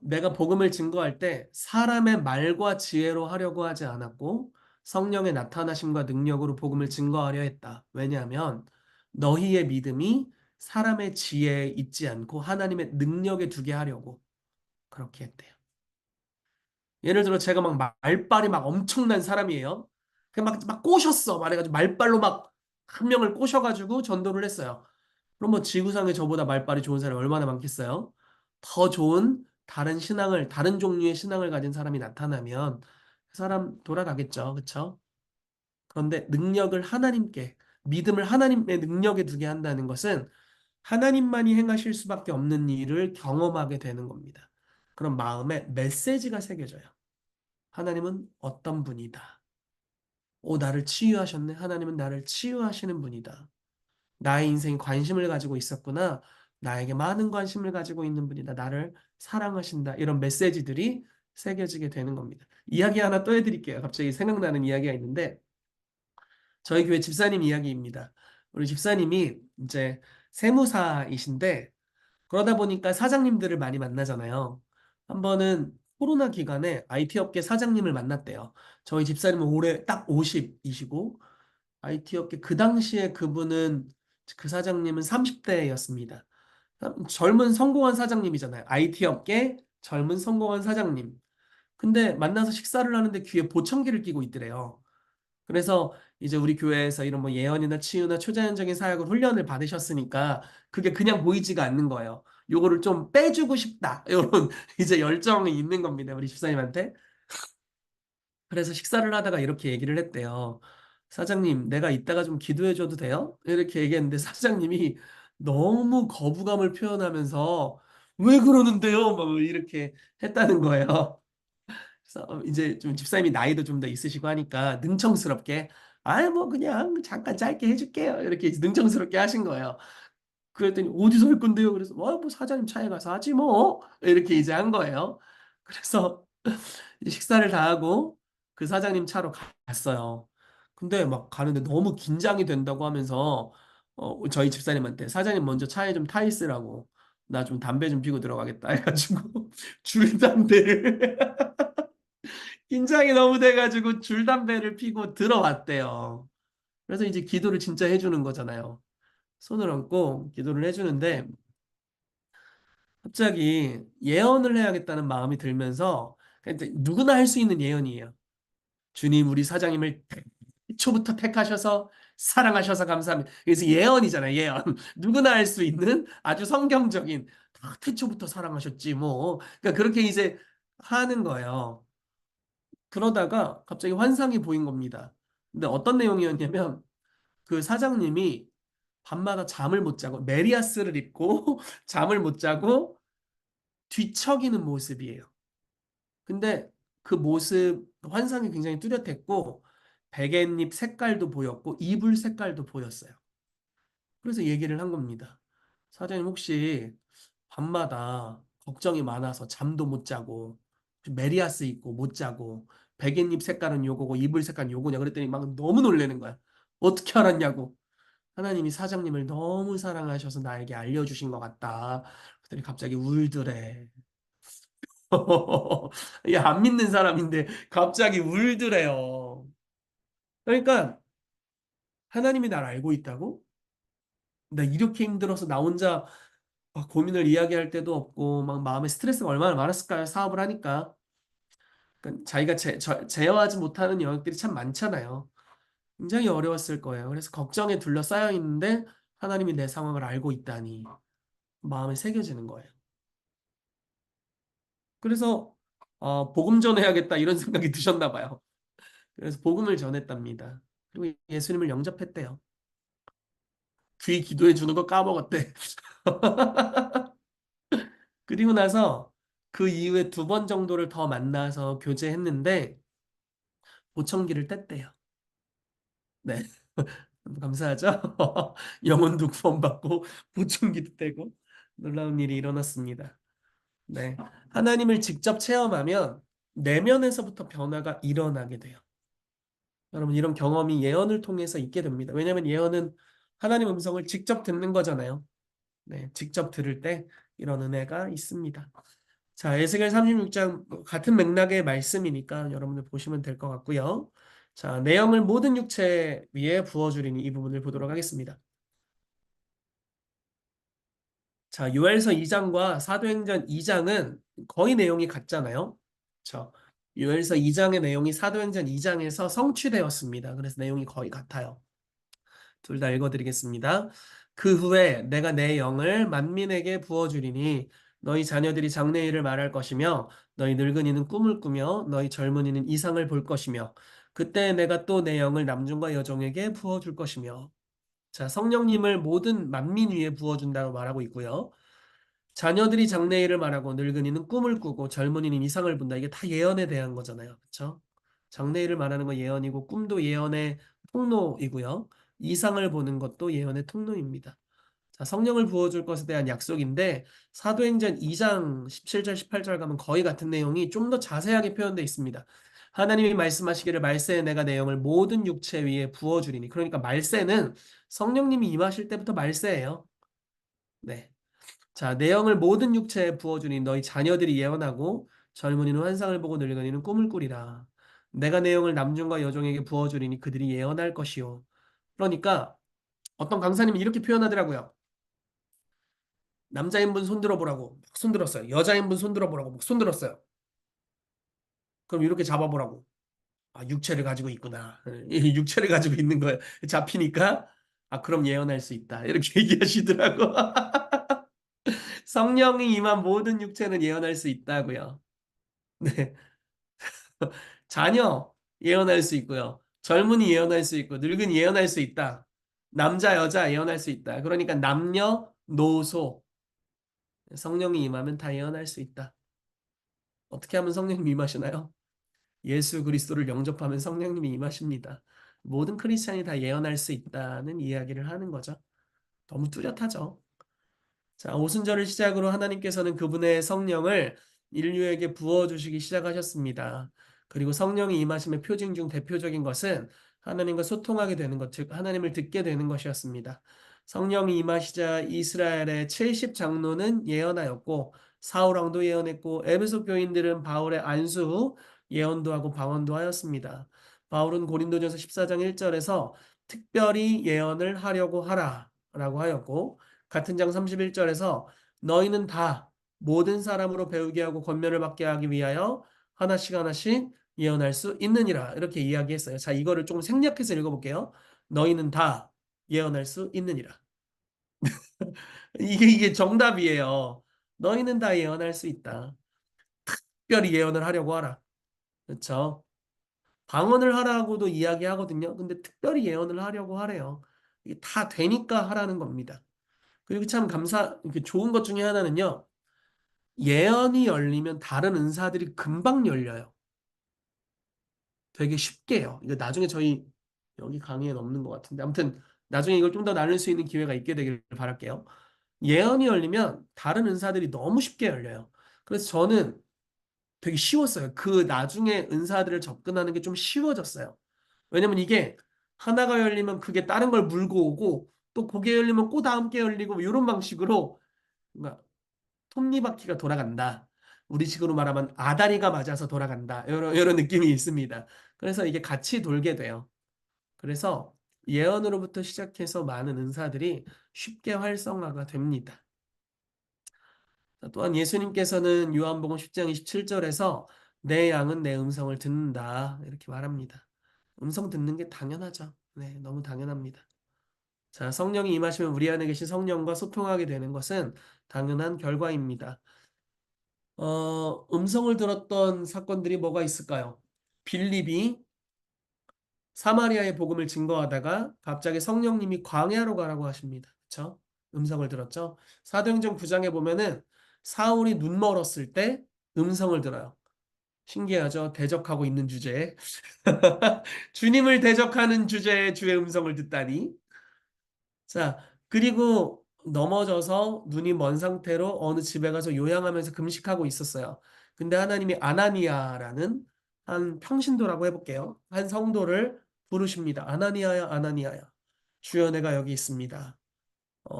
[SPEAKER 1] 내가 복음을 증거할 때 사람의 말과 지혜로 하려고 하지 않았고 성령의 나타나심과 능력으로 복음을 증거하려 했다. 왜냐하면 너희의 믿음이 사람의 지혜에 있지 않고 하나님의 능력에 두게 하려고 그렇게 했대요. 예를 들어 제가 막 말빨이 막 엄청난 사람이에요. 막 꼬셨어. 말해가지고 말빨로 막 한 명을 꼬셔가지고 전도를 했어요. 그럼 뭐 지구상에 저보다 말빨이 좋은 사람이 얼마나 많겠어요? 더 좋은 다른 종류의 신앙을 가진 사람이 나타나면 그 사람 돌아가겠죠. 그렇죠? 그런데 믿음을 하나님의 능력에 두게 한다는 것은 하나님만이 행하실 수밖에 없는 일을 경험하게 되는 겁니다. 그럼 마음에 메시지가 새겨져요. 하나님은 어떤 분이다. 나를 치유하셨네. 하나님은 나를 치유하시는 분이다. 나의 인생에 관심을 가지고 있었구나. 나에게 많은 관심을 가지고 있는 분이다. 나를 사랑하신다. 이런 메시지들이 새겨지게 되는 겁니다. 이야기 하나 또 해드릴게요. 갑자기 생각나는 이야기가 있는데, 저희 교회 집사님 이야기입니다. 우리 집사님이 이제 세무사이신데, 그러다 보니까 사장님들을 많이 만나잖아요. 한 번은 코로나 기간에 IT 업계 사장님을 만났대요. 저희 집사님은 올해 딱 50이시고, IT 업계 그 당시에 그 사장님은 30대였습니다. 젊은 성공한 사장님이잖아요. IT 업계 젊은 성공한 사장님. 근데 만나서 식사를 하는데 귀에 보청기를 끼고 있더래요. 그래서 이제 우리 교회에서 이런 뭐 예언이나 치유나 초자연적인 사역을 훈련을 받으셨으니까 그게 그냥 보이지가 않는 거예요. 요거를 좀 빼주고 싶다. 이런 이제 열정이 있는 겁니다. 우리 집사님한테. 그래서 식사를 하다가 이렇게 얘기를 했대요. 사장님, 내가 이따가 좀 기도해 줘도 돼요? 이렇게 얘기했는데 사장님이 너무 거부감을 표현하면서 왜 그러는데요? 막 이렇게 했다는 거예요. 그래서 이제 좀 집사님이 나이도 좀 더 있으시고 하니까 능청스럽게 뭐 그냥 잠깐 짧게 해줄게요. 이렇게 능청스럽게 하신 거예요. 그랬더니 어디서 할 건데요? 그래서 뭐 사장님 차에 가서 하지 뭐 이렇게 이제 한 거예요. 그래서 이제 식사를 다 하고 그 사장님 차로 갔어요. 근데 막 가는데 너무 긴장이 된다고 하면서 저희 집사님한테 사장님 먼저 차에 좀 타 있으라고 나 좀 담배 좀 피고 들어가겠다 해가지고 줄담배를 긴장이 너무 돼가지고 줄담배를 피고 들어왔대요. 그래서 이제 기도를 진짜 해주는 거잖아요. 손을 얹고 기도를 해주는데 갑자기 예언을 해야겠다는 마음이 들면서 그러니까 누구나 할 수 있는 예언이에요. 주님, 우리 사장님을 초부터 택하셔서 사랑하셔서 감사합니다. 그래서 예언이잖아요, 예언. 누구나 할 수 있는 아주 성경적인 태초부터 사랑하셨지 뭐. 그러니까 그렇게 이제 하는 거예요. 그러다가 갑자기 환상이 보인 겁니다. 근데 어떤 내용이었냐면 그 사장님이 밤마다 잠을 못 자고 메리아스를 입고 잠을 못 자고 뒤척이는 모습이에요. 근데 그 모습 환상이 굉장히 뚜렷했고 베갯잎 색깔도 보였고 이불 색깔도 보였어요. 그래서 얘기를 한 겁니다. 사장님 혹시 밤마다 걱정이 많아서 잠도 못 자고 메리아스 입고 못 자고 베갯잎 색깔은 요거고 이불 색깔은 요거냐 그랬더니 막 너무 놀라는 거야. 어떻게 알았냐고. 하나님이 사장님을 너무 사랑하셔서 나에게 알려주신 것 같다. 그랬더니 갑자기 울더래. 야, 안 믿는 사람인데 갑자기 울더래요. 그러니까 하나님이 날 알고 있다고? 나 이렇게 힘들어서 나 혼자 막 고민을 이야기할 때도 없고 막 마음에 스트레스가 얼마나 많았을까요? 사업을 하니까. 그러니까 자기가 제어하지 못하는 영역들이 참 많잖아요. 굉장히 어려웠을 거예요. 그래서 걱정에 둘러싸여 있는데 하나님이 내 상황을 알고 있다니 마음에 새겨지는 거예요. 그래서 복음 전해야겠다 이런 생각이 드셨나 봐요. 그래서 복음을 전했답니다. 그리고 예수님을 영접했대요. 귀 기도해 주는 거 까먹었대. 그리고 나서 그 이후에 두 번 정도를 더 만나서 교제했는데 보청기를 뗐대요. 네. 감사하죠? 영혼도 구원받고 보청기도 떼고 놀라운 일이 일어났습니다. 네. 하나님을 직접 체험하면 내면에서부터 변화가 일어나게 돼요. 여러분 이런 경험이 예언을 통해서 있게 됩니다. 왜냐하면 예언은 하나님 음성을 직접 듣는 거잖아요. 네, 직접 들을 때 이런 은혜가 있습니다. 자, 에스겔 36장 같은 맥락의 말씀이니까 여러분들 보시면 될 것 같고요. 자, 내용을 모든 육체 위에 부어주리니 이 부분을 보도록 하겠습니다. 자, 요엘서 2장과 사도행전 2장은 거의 내용이 같잖아요. 그렇죠? 요엘서 2장의 내용이 사도행전 2장에서 성취되었습니다. 그래서 내용이 거의 같아요. 둘 다 읽어드리겠습니다. 그 후에 내가 내 영을 만민에게 부어주리니 너희 자녀들이 장래일을 말할 것이며 너희 늙은이는 꿈을 꾸며 너희 젊은이는 이상을 볼 것이며 그때 내가 또 내 영을 남중과 여종에게 부어줄 것이며 자 성령님을 모든 만민 위에 부어준다고 말하고 있고요. 자녀들이 장래일을 말하고 늙은이는 꿈을 꾸고 젊은이는 이상을 본다. 이게 다 예언에 대한 거잖아요. 그렇죠? 장래일을 말하는 건 예언이고 꿈도 예언의 통로이고요. 이상을 보는 것도 예언의 통로입니다. 자, 성령을 부어줄 것에 대한 약속인데 사도행전 2장 17절 18절 가면 거의 같은 내용이 좀 더 자세하게 표현되어 있습니다. 하나님이 말씀하시기를 말세에 내가 내 영을 모든 육체 위에 부어주리니 그러니까 말세는 성령님이 임하실 때부터 말세예요. 네. 자, 내 영을 모든 육체에 부어주니 너희 자녀들이 예언하고 젊은이는 환상을 보고 늙은이는 꿈을 꾸리라. 내가 내 영을 남중과 여종에게 부어주리니 그들이 예언할 것이요. 그러니까 어떤 강사님이 이렇게 표현하더라고요. 남자인분 손들어 보라고 막 손들었어요. 여자인분 손들어 보라고 막 손들었어요. 그럼 이렇게 잡아보라고. 아, 육체를 가지고 있구나. 이 육체를 가지고 있는 거예요. 잡히니까 아, 그럼 예언할 수 있다. 이렇게 얘기하시더라고. 성령이 임한 모든 육체는 예언할 수 있다고요. 네. 자녀 예언할 수 있고요. 젊은이 예언할 수 있고 늙은이 예언할 수 있다. 남자 여자 예언할 수 있다. 그러니까 남녀 노소 성령이 임하면 다 예언할 수 있다. 어떻게 하면 성령님이 임하시나요? 예수 그리스도를 영접하면 성령님이 임하십니다. 모든 크리스찬이 다 예언할 수 있다는 이야기를 하는 거죠. 너무 뚜렷하죠. 자, 오순절을 시작으로 하나님께서는 그분의 성령을 인류에게 부어주시기 시작하셨습니다. 그리고 성령이 임하심의 표징 중 대표적인 것은 하나님과 소통하게 되는 것, 즉 하나님을 듣게 되는 것이었습니다. 성령이 임하시자 이스라엘의 70 장로는 예언하였고 사울 왕도 예언했고 에베소 교인들은 바울의 안수 후 예언도 하고 방언도 하였습니다. 바울은 고린도전서 14장 1절에서 특별히 예언을 하려고 하라라고 하였고 같은 장 31절에서 너희는 다 모든 사람으로 배우게 하고 권면을 받게 하기 위하여 하나씩 하나씩 예언할 수 있느니라 이렇게 이야기했어요. 자, 이거를 조금 생략해서 읽어볼게요. 너희는 다 예언할 수 있느니라. 이게 정답이에요. 너희는 다 예언할 수 있다. 특별히 예언을 하려고 하라. 그렇죠? 방언을 하라고도 이야기하거든요. 근데 특별히 예언을 하려고 하래요. 이게 다 되니까 하라는 겁니다. 그리고 참 이렇게 좋은 것 중에 하나는요. 예언이 열리면 다른 은사들이 금방 열려요. 되게 쉽게요. 이거 나중에 저희 여기 강의에 없는 것 같은데 아무튼 나중에 이걸 좀 더 나눌 수 있는 기회가 있게 되길 바랄게요. 예언이 열리면 다른 은사들이 너무 쉽게 열려요. 그래서 저는 되게 쉬웠어요. 그 나중에 은사들을 접근하는 게 좀 쉬워졌어요. 왜냐면 이게 하나가 열리면 그게 다른 걸 물고 오고 또 그게 열리면 또 다음 게 열리고 이런 방식으로 뭔가 톱니바퀴가 돌아간다. 우리 식으로 말하면 아다리가 맞아서 돌아간다. 이런 느낌이 있습니다. 그래서 이게 같이 돌게 돼요. 그래서 예언으로부터 시작해서 많은 은사들이 쉽게 활성화가 됩니다. 또한 예수님께서는 요한복음 10장 27절에서 내 양은 내 음성을 듣는다. 이렇게 말합니다. 음성 듣는 게 당연하죠. 네, 너무 당연합니다. 자, 성령이 임하시면 우리 안에 계신 성령과 소통하게 되는 것은 당연한 결과입니다. 음성을 들었던 사건들이 뭐가 있을까요? 빌립이 사마리아의 복음을 증거하다가 갑자기 성령님이 광야로 가라고 하십니다. 그렇죠? 음성을 들었죠? 사도행전 9장에 보면은 사울이 눈 멀었을 때 음성을 들어요. 신기하죠? 대적하고 있는 주제에 주님을 대적하는 주제에 주의 음성을 듣다니. 자, 그리고 넘어져서 눈이 먼 상태로 어느 집에 가서 요양하면서 금식하고 있었어요. 근데 하나님이 아나니아라는 한 평신도라고 해볼게요. 한 성도를 부르십니다. 아나니아야, 아나니아야. 주여 내가 여기 있습니다.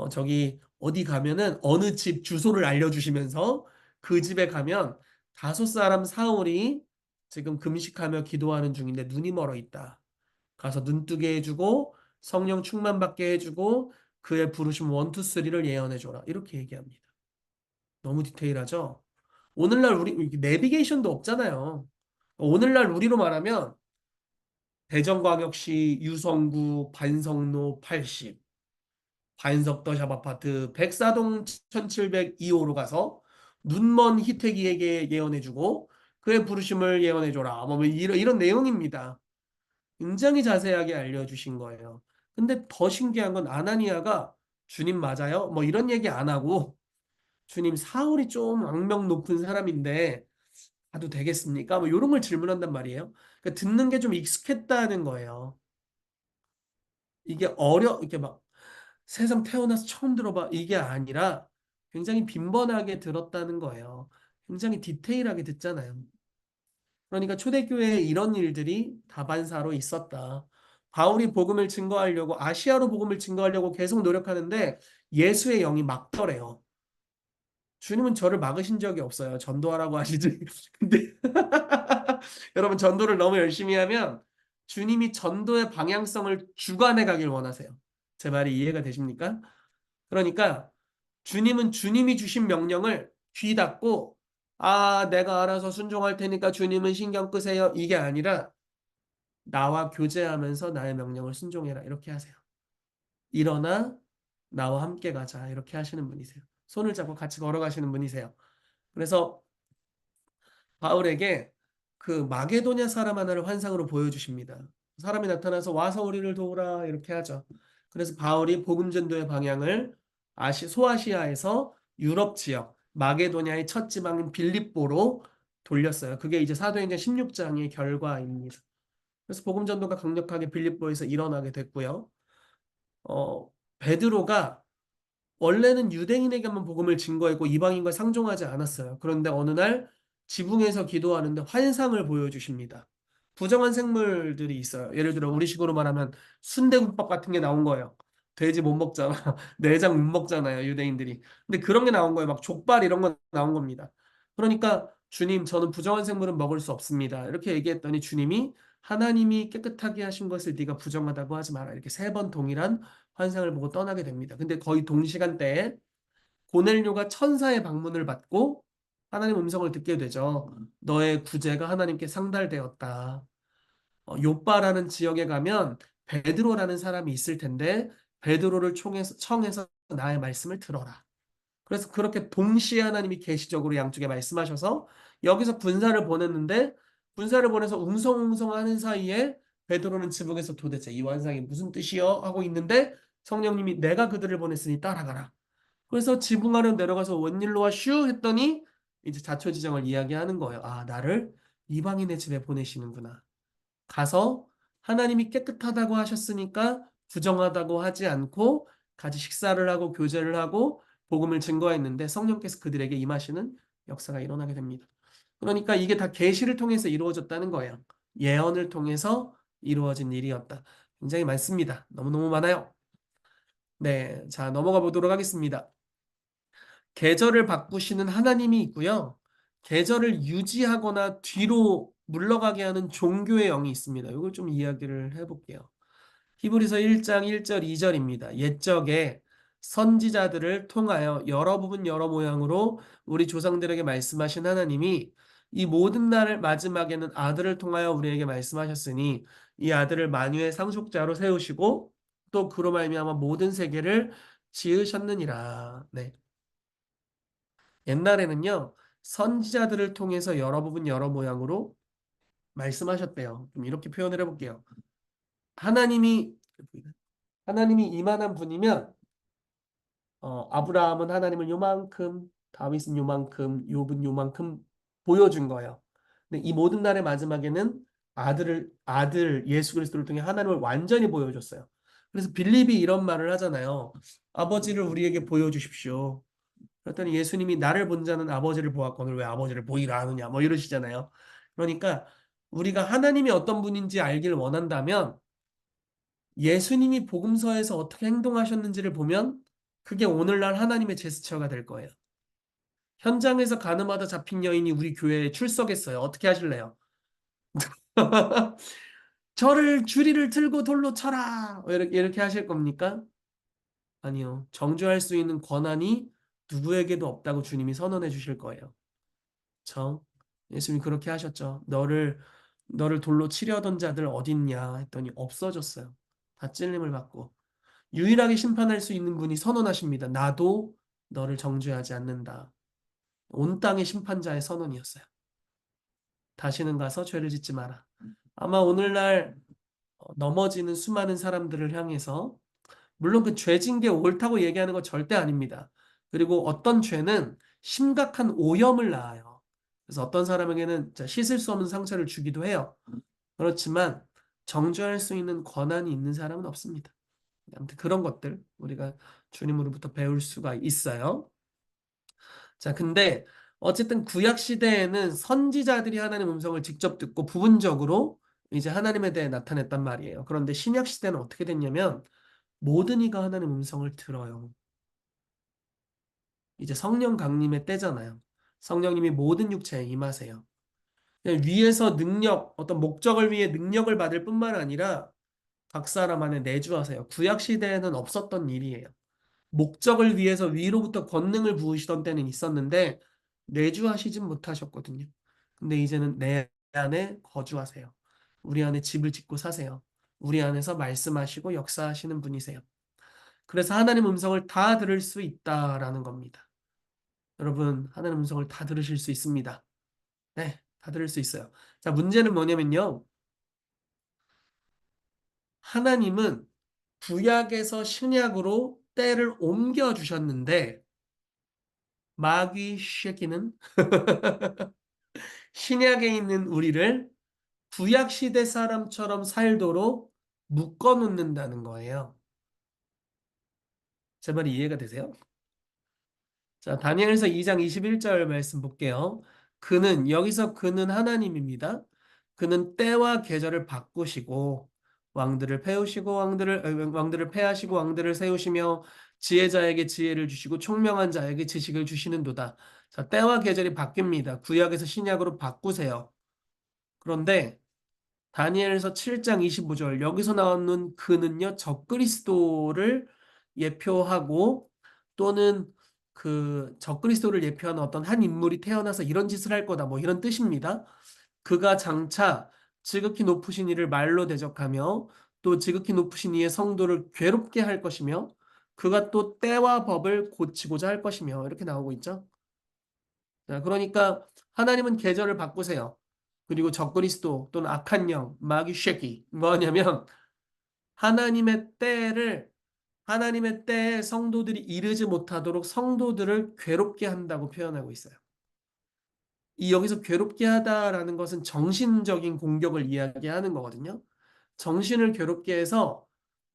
[SPEAKER 1] 저기 어디 가면은 어느 집 주소를 알려주시면서 그 집에 가면 5 사람 사울이 지금 금식하며 기도하는 중인데 눈이 멀어 있다. 가서 눈뜨게 해주고 성령 충만받게 해주고 그의 부르심 원투 쓰리를 예언해줘라. 이렇게 얘기합니다. 너무 디테일하죠? 오늘날 우리 내비게이션도 없잖아요. 오늘날 우리로 말하면 대전광역시 유성구 반성로 80 반석더샵 아파트 백사동 1702호로 가서 눈먼 희태기에게 예언해주고 그의 부르심을 예언해줘라. 뭐 이런 내용입니다. 굉장히 자세하게 알려주신 거예요. 근데 더 신기한 건 아나니아가 주님 맞아요? 뭐 이런 얘기 안 하고 주님 사울이 좀 악명 높은 사람인데 가도 되겠습니까? 뭐 이런 걸 질문한단 말이에요. 그러니까 듣는 게 좀 익숙했다는 거예요. 이게 막 세상 태어나서 처음 들어봐 이게 아니라 굉장히 빈번하게 들었다는 거예요. 굉장히 디테일하게 듣잖아요. 그러니까 초대교회에 이런 일들이 다반사로 있었다. 바울이 복음을 증거하려고 아시아로 복음을 증거하려고 계속 노력하는데 예수의 영이 막더래요. 주님은 저를 막으신 적이 없어요. 전도하라고 하시지. 근데 여러분 전도를 너무 열심히 하면 주님이 전도의 방향성을 주관해 가길 원하세요. 제 말이 이해가 되십니까? 그러니까 주님은 주님이 주신 명령을 귀 닫고 내가 알아서 순종할 테니까 주님은 신경 끄세요. 이게 아니라 나와 교제하면서 나의 명령을 순종해라. 이렇게 하세요. 일어나 나와 함께 가자. 이렇게 하시는 분이세요. 손을 잡고 같이 걸어가시는 분이세요. 그래서 바울에게 그 마게도냐 사람 하나를 환상으로 보여주십니다. 사람이 나타나서 와서 우리를 도우라 이렇게 하죠. 그래서 바울이 복음 전도의 방향을 소아시아에서 유럽 지역 마게도냐의 첫 지방인 빌립보로 돌렸어요. 그게 이제 사도행전 16장의 결과입니다. 그래서 복음 전도가 강력하게 빌립보에서 일어나게 됐고요. 베드로가 원래는 유대인에게만 복음을 증거했고 이방인과 상종하지 않았어요. 그런데 어느 날 지붕에서 기도하는데 환상을 보여주십니다. 부정한 생물들이 있어요. 예를 들어 우리식으로 말하면 순대국밥 같은 게 나온 거예요. 돼지 못 먹잖아. 내장 못 먹잖아요, 유대인들이. 근데 그런 게 나온 거예요. 막 족발 이런 거 나온 겁니다. 그러니까 주님, 저는 부정한 생물은 먹을 수 없습니다. 이렇게 얘기했더니 주님이 하나님이 깨끗하게 하신 것을 네가 부정하다고 하지 마라. 이렇게 세 번 동일한 환상을 보고 떠나게 됩니다. 근데 거의 동시간대에 고넬료가 천사의 방문을 받고 하나님 음성을 듣게 되죠. 너의 구제가 하나님께 상달되었다. 요빠라는 지역에 가면 베드로라는 사람이 있을 텐데 베드로를 청해서 나의 말씀을 들어라. 그래서 그렇게 동시에 하나님이 계시적으로 양쪽에 말씀하셔서 여기서 군사를 보냈는데 군사를 보내서 웅성웅성하는 사이에 베드로는 지붕에서 도대체 이 환상이 무슨 뜻이요? 하고 있는데 성령님이 내가 그들을 보냈으니 따라가라. 그래서 지붕 아래로 내려가서 웬일로 와 슈 했더니 이제 자초지정을 이야기하는 거예요. 아, 나를 이방인의 집에 보내시는구나. 가서 하나님이 깨끗하다고 하셨으니까 부정하다고 하지 않고 같이 식사를 하고 교제를 하고 복음을 증거했는데 성령께서 그들에게 임하시는 역사가 일어나게 됩니다. 그러니까 이게 다 계시를 통해서 이루어졌다는 거예요. 예언을 통해서 이루어진 일이었다. 굉장히 많습니다. 너무너무 많아요. 네, 자 넘어가 보도록 하겠습니다. 계절을 바꾸시는 하나님이 있고요. 계절을 유지하거나 뒤로 물러가게 하는 종교의 영이 있습니다. 이걸 좀 이야기를 해볼게요. 히브리서 1장 1절 2절입니다. 옛적에 선지자들을 통하여 여러 부분 여러 모양으로 우리 조상들에게 말씀하신 하나님이 이 모든 날을 마지막에는 아들을 통하여 우리에게 말씀하셨으니 이 아들을 만유의 상속자로 세우시고 또 그로 말미암아 모든 세계를 지으셨느니라. 네. 옛날에는요, 선지자들을 통해서 여러 부분 여러 모양으로 말씀하셨대요. 좀 이렇게 표현을 해볼게요. 하나님이, 하나님이 이만한 분이면, 아브라함은 하나님을 요만큼, 다윗은 요만큼, 욥은 요만큼 보여준 거예요. 근데 이 모든 날의 마지막에는 아들 예수 그리스도를 통해 하나님을 완전히 보여줬어요. 그래서 빌립이 이런 말을 하잖아요. 아버지를 우리에게 보여주십시오. 그랬더니 예수님이 나를 본 자는 아버지를 보았거늘 왜 아버지를 보이라 하느냐 뭐 이러시잖아요. 그러니까 우리가 하나님이 어떤 분인지 알기를 원한다면 예수님이 복음서에서 어떻게 행동하셨는지를 보면 그게 오늘날 하나님의 제스처가 될 거예요. 현장에서 가늠하다 잡힌 여인이 우리 교회에 출석했어요. 어떻게 하실래요? 저를 주리를 들고 돌로 쳐라. 이렇게 하실 겁니까? 아니요. 정죄할 수 있는 권한이 누구에게도 없다고 주님이 선언해 주실 거예요. 그쵸? 예수님이 그렇게 하셨죠. 너를 돌로 치려던 자들 어딨냐 했더니 없어졌어요. 다 찔림을 받고. 유일하게 심판할 수 있는 분이 선언하십니다. 나도 너를 정죄하지 않는다. 온 땅의 심판자의 선언이었어요. 다시는 가서 죄를 짓지 마라. 아마 오늘날 넘어지는 수많은 사람들을 향해서 물론 그 죄진 게 옳다고 얘기하는 건 절대 아닙니다. 그리고 어떤 죄는 심각한 오염을 낳아요. 그래서 어떤 사람에게는 진짜 씻을 수 없는 상처를 주기도 해요. 그렇지만 정죄할 수 있는 권한이 있는 사람은 없습니다. 아무튼 그런 것들 우리가 주님으로부터 배울 수가 있어요. 자, 근데 어쨌든 구약 시대에는 선지자들이 하나님 음성을 직접 듣고 부분적으로 이제 하나님에 대해 나타냈단 말이에요. 그런데 신약 시대는 어떻게 됐냐면 모든 이가 하나님 음성을 들어요. 이제 성령 강림의 때잖아요. 성령님이 모든 육체에 임하세요. 위에서 능력, 어떤 목적을 위해 능력을 받을 뿐만 아니라 각 사람 안에 내주하세요. 구약 시대에는 없었던 일이에요. 목적을 위해서 위로부터 권능을 부으시던 때는 있었는데 내주하시진 못하셨거든요. 근데 이제는 내 안에 거주하세요. 우리 안에 집을 짓고 사세요. 우리 안에서 말씀하시고 역사하시는 분이세요. 그래서 하나님 음성을 다 들을 수 있다라는 겁니다. 여러분, 하나님 음성을 다 들으실 수 있습니다. 네, 다 들을 수 있어요. 자, 문제는 뭐냐면요. 하나님은 구약에서 신약으로 때를 옮겨 주셨는데 마귀 쉐키는 신약에 있는 우리를 구약 시대 사람처럼 살도록 묶어 놓는다는 거예요. 제 말이 이해가 되세요? 자, 다니엘서 2장 21절 말씀 볼게요. 그는, 여기서 그는 하나님입니다. 그는 때와 계절을 바꾸시고 왕들을 패우시고 왕들을 패하시고 왕들을 세우시며 지혜자에게 지혜를 주시고 총명한 자에게 지식을 주시는도다. 자, 때와 계절이 바뀝니다. 구약에서 신약으로 바꾸세요. 그런데 다니엘서 7장 25절 여기서 나오는 그는요 적그리스도를 예표하고 또는 그 적그리스도를 예표하는 어떤 한 인물이 태어나서 이런 짓을 할 거다 뭐 이런 뜻입니다. 그가 장차 지극히 높으신 이를 말로 대적하며 또 지극히 높으신 이의 성도를 괴롭게 할 것이며 그가 또 때와 법을 고치고자 할 것이며 이렇게 나오고 있죠. 자, 그러니까 하나님은 계절을 바꾸세요. 그리고 적그리스도 또는 악한 영, 마귀 쉐키 뭐냐면 하나님의 때를 하나님의 때에 성도들이 이르지 못하도록 성도들을 괴롭게 한다고 표현하고 있어요. 이 여기서 괴롭게 하다라는 것은 정신적인 공격을 이야기하는 거거든요. 정신을 괴롭게 해서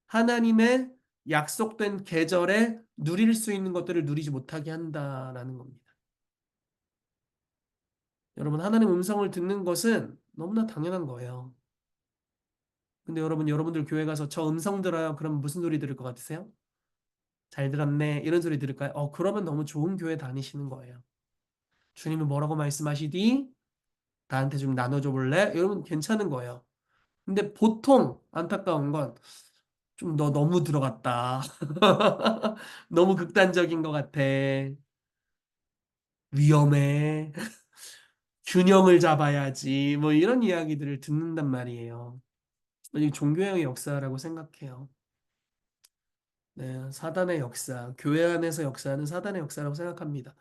[SPEAKER 1] 하나님의 약속된 계절에 누릴 수 있는 것들을 누리지 못하게 한다라는 겁니다. 여러분, 하나님 음성을 듣는 것은 너무나 당연한 거예요. 근데 여러분, 여러분들 교회 가서 저 음성 들어요. 그럼 무슨 소리 들을 것 같으세요? 잘 들었네. 이런 소리 들을까요? 그러면 너무 좋은 교회 다니시는 거예요. 주님은 뭐라고 말씀하시디? 나한테 좀 나눠줘 볼래? 여러분, 괜찮은 거예요. 근데 보통 안타까운 건 좀 너 너무 들어갔다. 너무 극단적인 것 같아. 위험해. 균형을 잡아야지. 뭐 이런 이야기들을 듣는단 말이에요. 이 종교형의 역사라고 생각해요. 네, 사단의 역사, 교회 안에서 역사하는 사단의 역사라고 생각합니다.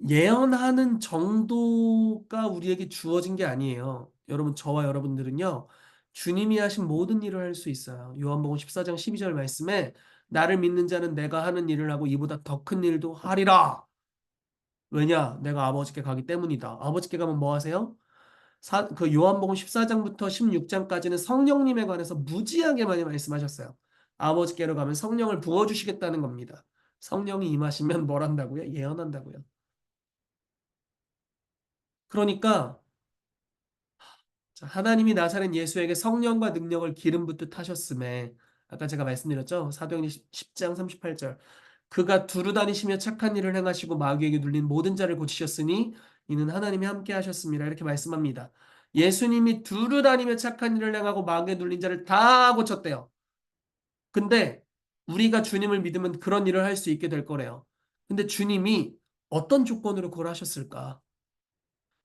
[SPEAKER 1] 예언하는 정도가 우리에게 주어진 게 아니에요. 여러분, 저와 여러분들은요, 주님이 하신 모든 일을 할 수 있어요. 요한복음 14장 12절 말씀에 나를 믿는 자는 내가 하는 일을 하고 이보다 더 큰 일도 하리라. 왜냐? 내가 아버지께 가기 때문이다. 아버지께 가면 뭐 하세요? 그 요한복음 14장부터 16장까지는 성령님에 관해서 무지하게 많이 말씀하셨어요. 아버지께로 가면 성령을 부어주시겠다는 겁니다. 성령이 임하시면 뭘 한다고요? 예언한다고요. 그러니까 자, 하나님이 나사렛 예수에게 성령과 능력을 기름 붓듯 하셨음에 아까 제가 말씀드렸죠? 사도행전 10장 38절 그가 두루 다니시며 착한 일을 행하시고 마귀에게 눌린 모든 자를 고치셨으니 이는 하나님이 함께 하셨습니다. 이렇게 말씀합니다. 예수님이 두루 다니며 착한 일을 행하고 마귀에 눌린 자를 다 고쳤대요. 근데 우리가 주님을 믿으면 그런 일을 할 수 있게 될 거래요. 근데 주님이 어떤 조건으로 그걸 하셨을까?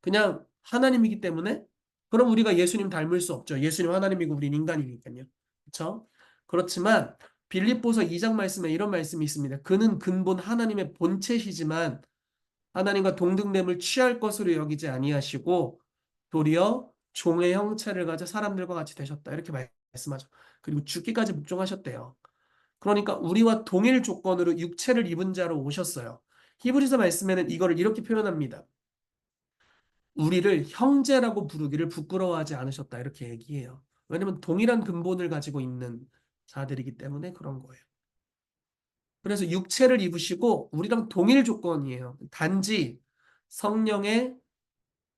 [SPEAKER 1] 그냥 하나님이기 때문에 그럼 우리가 예수님 닮을 수 없죠. 예수님 하나님이고 우리는 인간이니까요. 그렇죠? 그렇지만 빌립보서 2장 말씀에 이런 말씀이 있습니다. 그는 근본 하나님의 본체시지만 하나님과 동등됨을 취할 것으로 여기지 아니하시고 도리어 종의 형체를 가져 사람들과 같이 되셨다. 이렇게 말씀하죠. 그리고 죽기까지 묵종하셨대요. 그러니까 우리와 동일 조건으로 육체를 입은 자로 오셨어요. 히브리서 말씀에는 이거를 이렇게 표현합니다. 우리를 형제라고 부르기를 부끄러워하지 않으셨다. 이렇게 얘기해요. 왜냐면 동일한 근본을 가지고 있는 자들이기 때문에 그런 거예요. 그래서 육체를 입으시고 우리랑 동일 조건이에요. 단지 성령의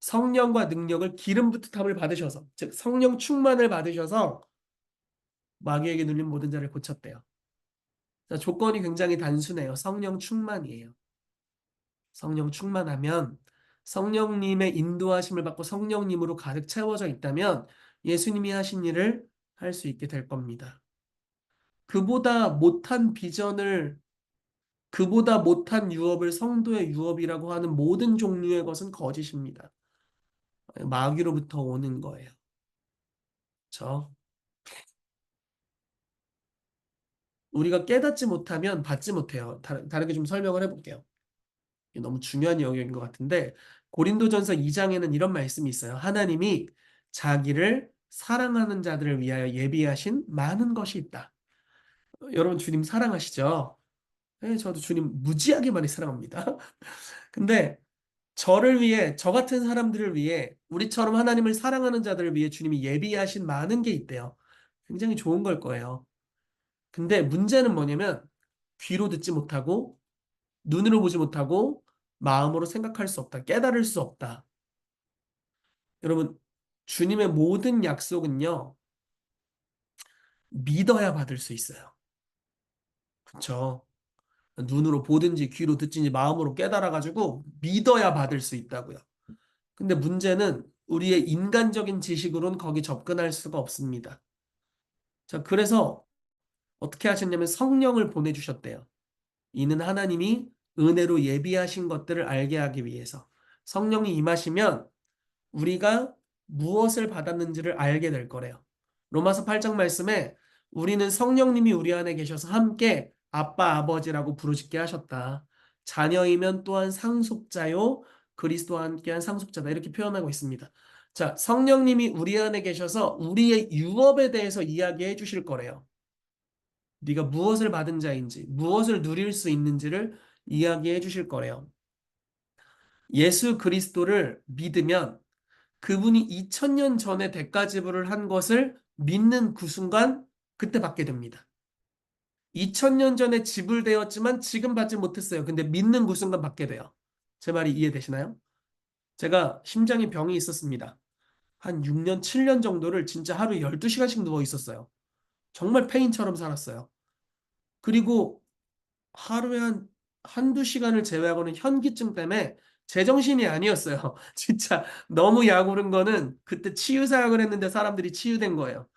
[SPEAKER 1] 성령과 능력을 기름 붓듯함을 받으셔서 즉 성령 충만을 받으셔서 마귀에게 눌린 모든 자를 고쳤대요. 자, 조건이 굉장히 단순해요. 성령 충만이에요. 성령 충만하면 성령님의 인도하심을 받고 성령님으로 가득 채워져 있다면 예수님이 하신 일을 할 수 있게 될 겁니다. 그보다 못한 비전을 그보다 못한 유업을 성도의 유업이라고 하는 모든 종류의 것은 거짓입니다. 마귀로부터 오는 거예요. 그렇죠? 우리가 깨닫지 못하면 받지 못해요. 다르게 좀 설명을 해볼게요. 이게 너무 중요한 영역인 것 같은데 고린도전서 2장에는 이런 말씀이 있어요. 하나님이 자기를 사랑하는 자들을 위하여 예비하신 많은 것이 있다. 여러분 주님 사랑하시죠? 네, 저도 주님 무지하게 많이 사랑합니다. 근데 저를 위해 저 같은 사람들을 위해 우리처럼 하나님을 사랑하는 자들을 위해 주님이 예비하신 많은 게 있대요. 굉장히 좋은 걸 거예요. 근데 문제는 뭐냐면 귀로 듣지 못하고 눈으로 보지 못하고 마음으로 생각할 수 없다. 깨달을 수 없다. 여러분, 주님의 모든 약속은요, 믿어야 받을 수 있어요. 그쵸? 눈으로 보든지 귀로 듣든지 마음으로 깨달아가지고 믿어야 받을 수 있다고요. 근데 문제는 우리의 인간적인 지식으로는 거기 접근할 수가 없습니다. 자, 그래서 어떻게 하셨냐면 성령을 보내주셨대요. 이는 하나님이 은혜로 예비하신 것들을 알게 하기 위해서. 성령이 임하시면 우리가 무엇을 받았는지를 알게 될 거래요. 로마서 8장 말씀에 우리는 성령님이 우리 안에 계셔서 함께 아빠, 아버지라고 부르짖게 하셨다. 자녀이면 또한 상속자요, 그리스도와 함께한 상속자다. 이렇게 표현하고 있습니다. 자, 성령님이 우리 안에 계셔서 우리의 유업에 대해서 이야기해 주실 거래요. 네가 무엇을 받은 자인지, 무엇을 누릴 수 있는지를 이야기해 주실 거래요. 예수 그리스도를 믿으면 그분이 2000년 전에 대가 지불을 한 것을 믿는 그 순간 그때 받게 됩니다. 2000년 전에 지불되었지만 지금 받지 못했어요. 근데 믿는 그 순간 받게 돼요. 제 말이 이해되시나요? 제가 심장에 병이 있었습니다. 한 6년, 7년 정도를 진짜 하루 12시간씩 누워 있었어요. 정말 페인처럼 살았어요. 그리고 하루에 한두 시간을 제외하고는 현기증 때문에 제정신이 아니었어요. 진짜 너무 약 오른 거는 그때 치유사역을 했는데 사람들이 치유된 거예요.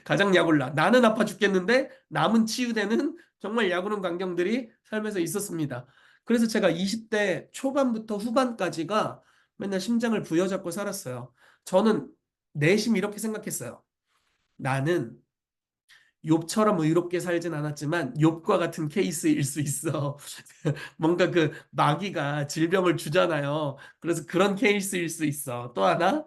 [SPEAKER 1] 가장 약올라. 나는 아파 죽겠는데 남은 치유되는 정말 약오른 광경들이 삶에서 있었습니다. 그래서 제가 20대 초반부터 후반까지가 맨날 심장을 부여잡고 살았어요. 저는 내심 이렇게 생각했어요. 나는 욥처럼 의롭게 살진 않았지만 욥과 같은 케이스일 수 있어. 뭔가 그 마귀가 질병을 주잖아요. 그래서 그런 케이스일 수 있어. 또 하나,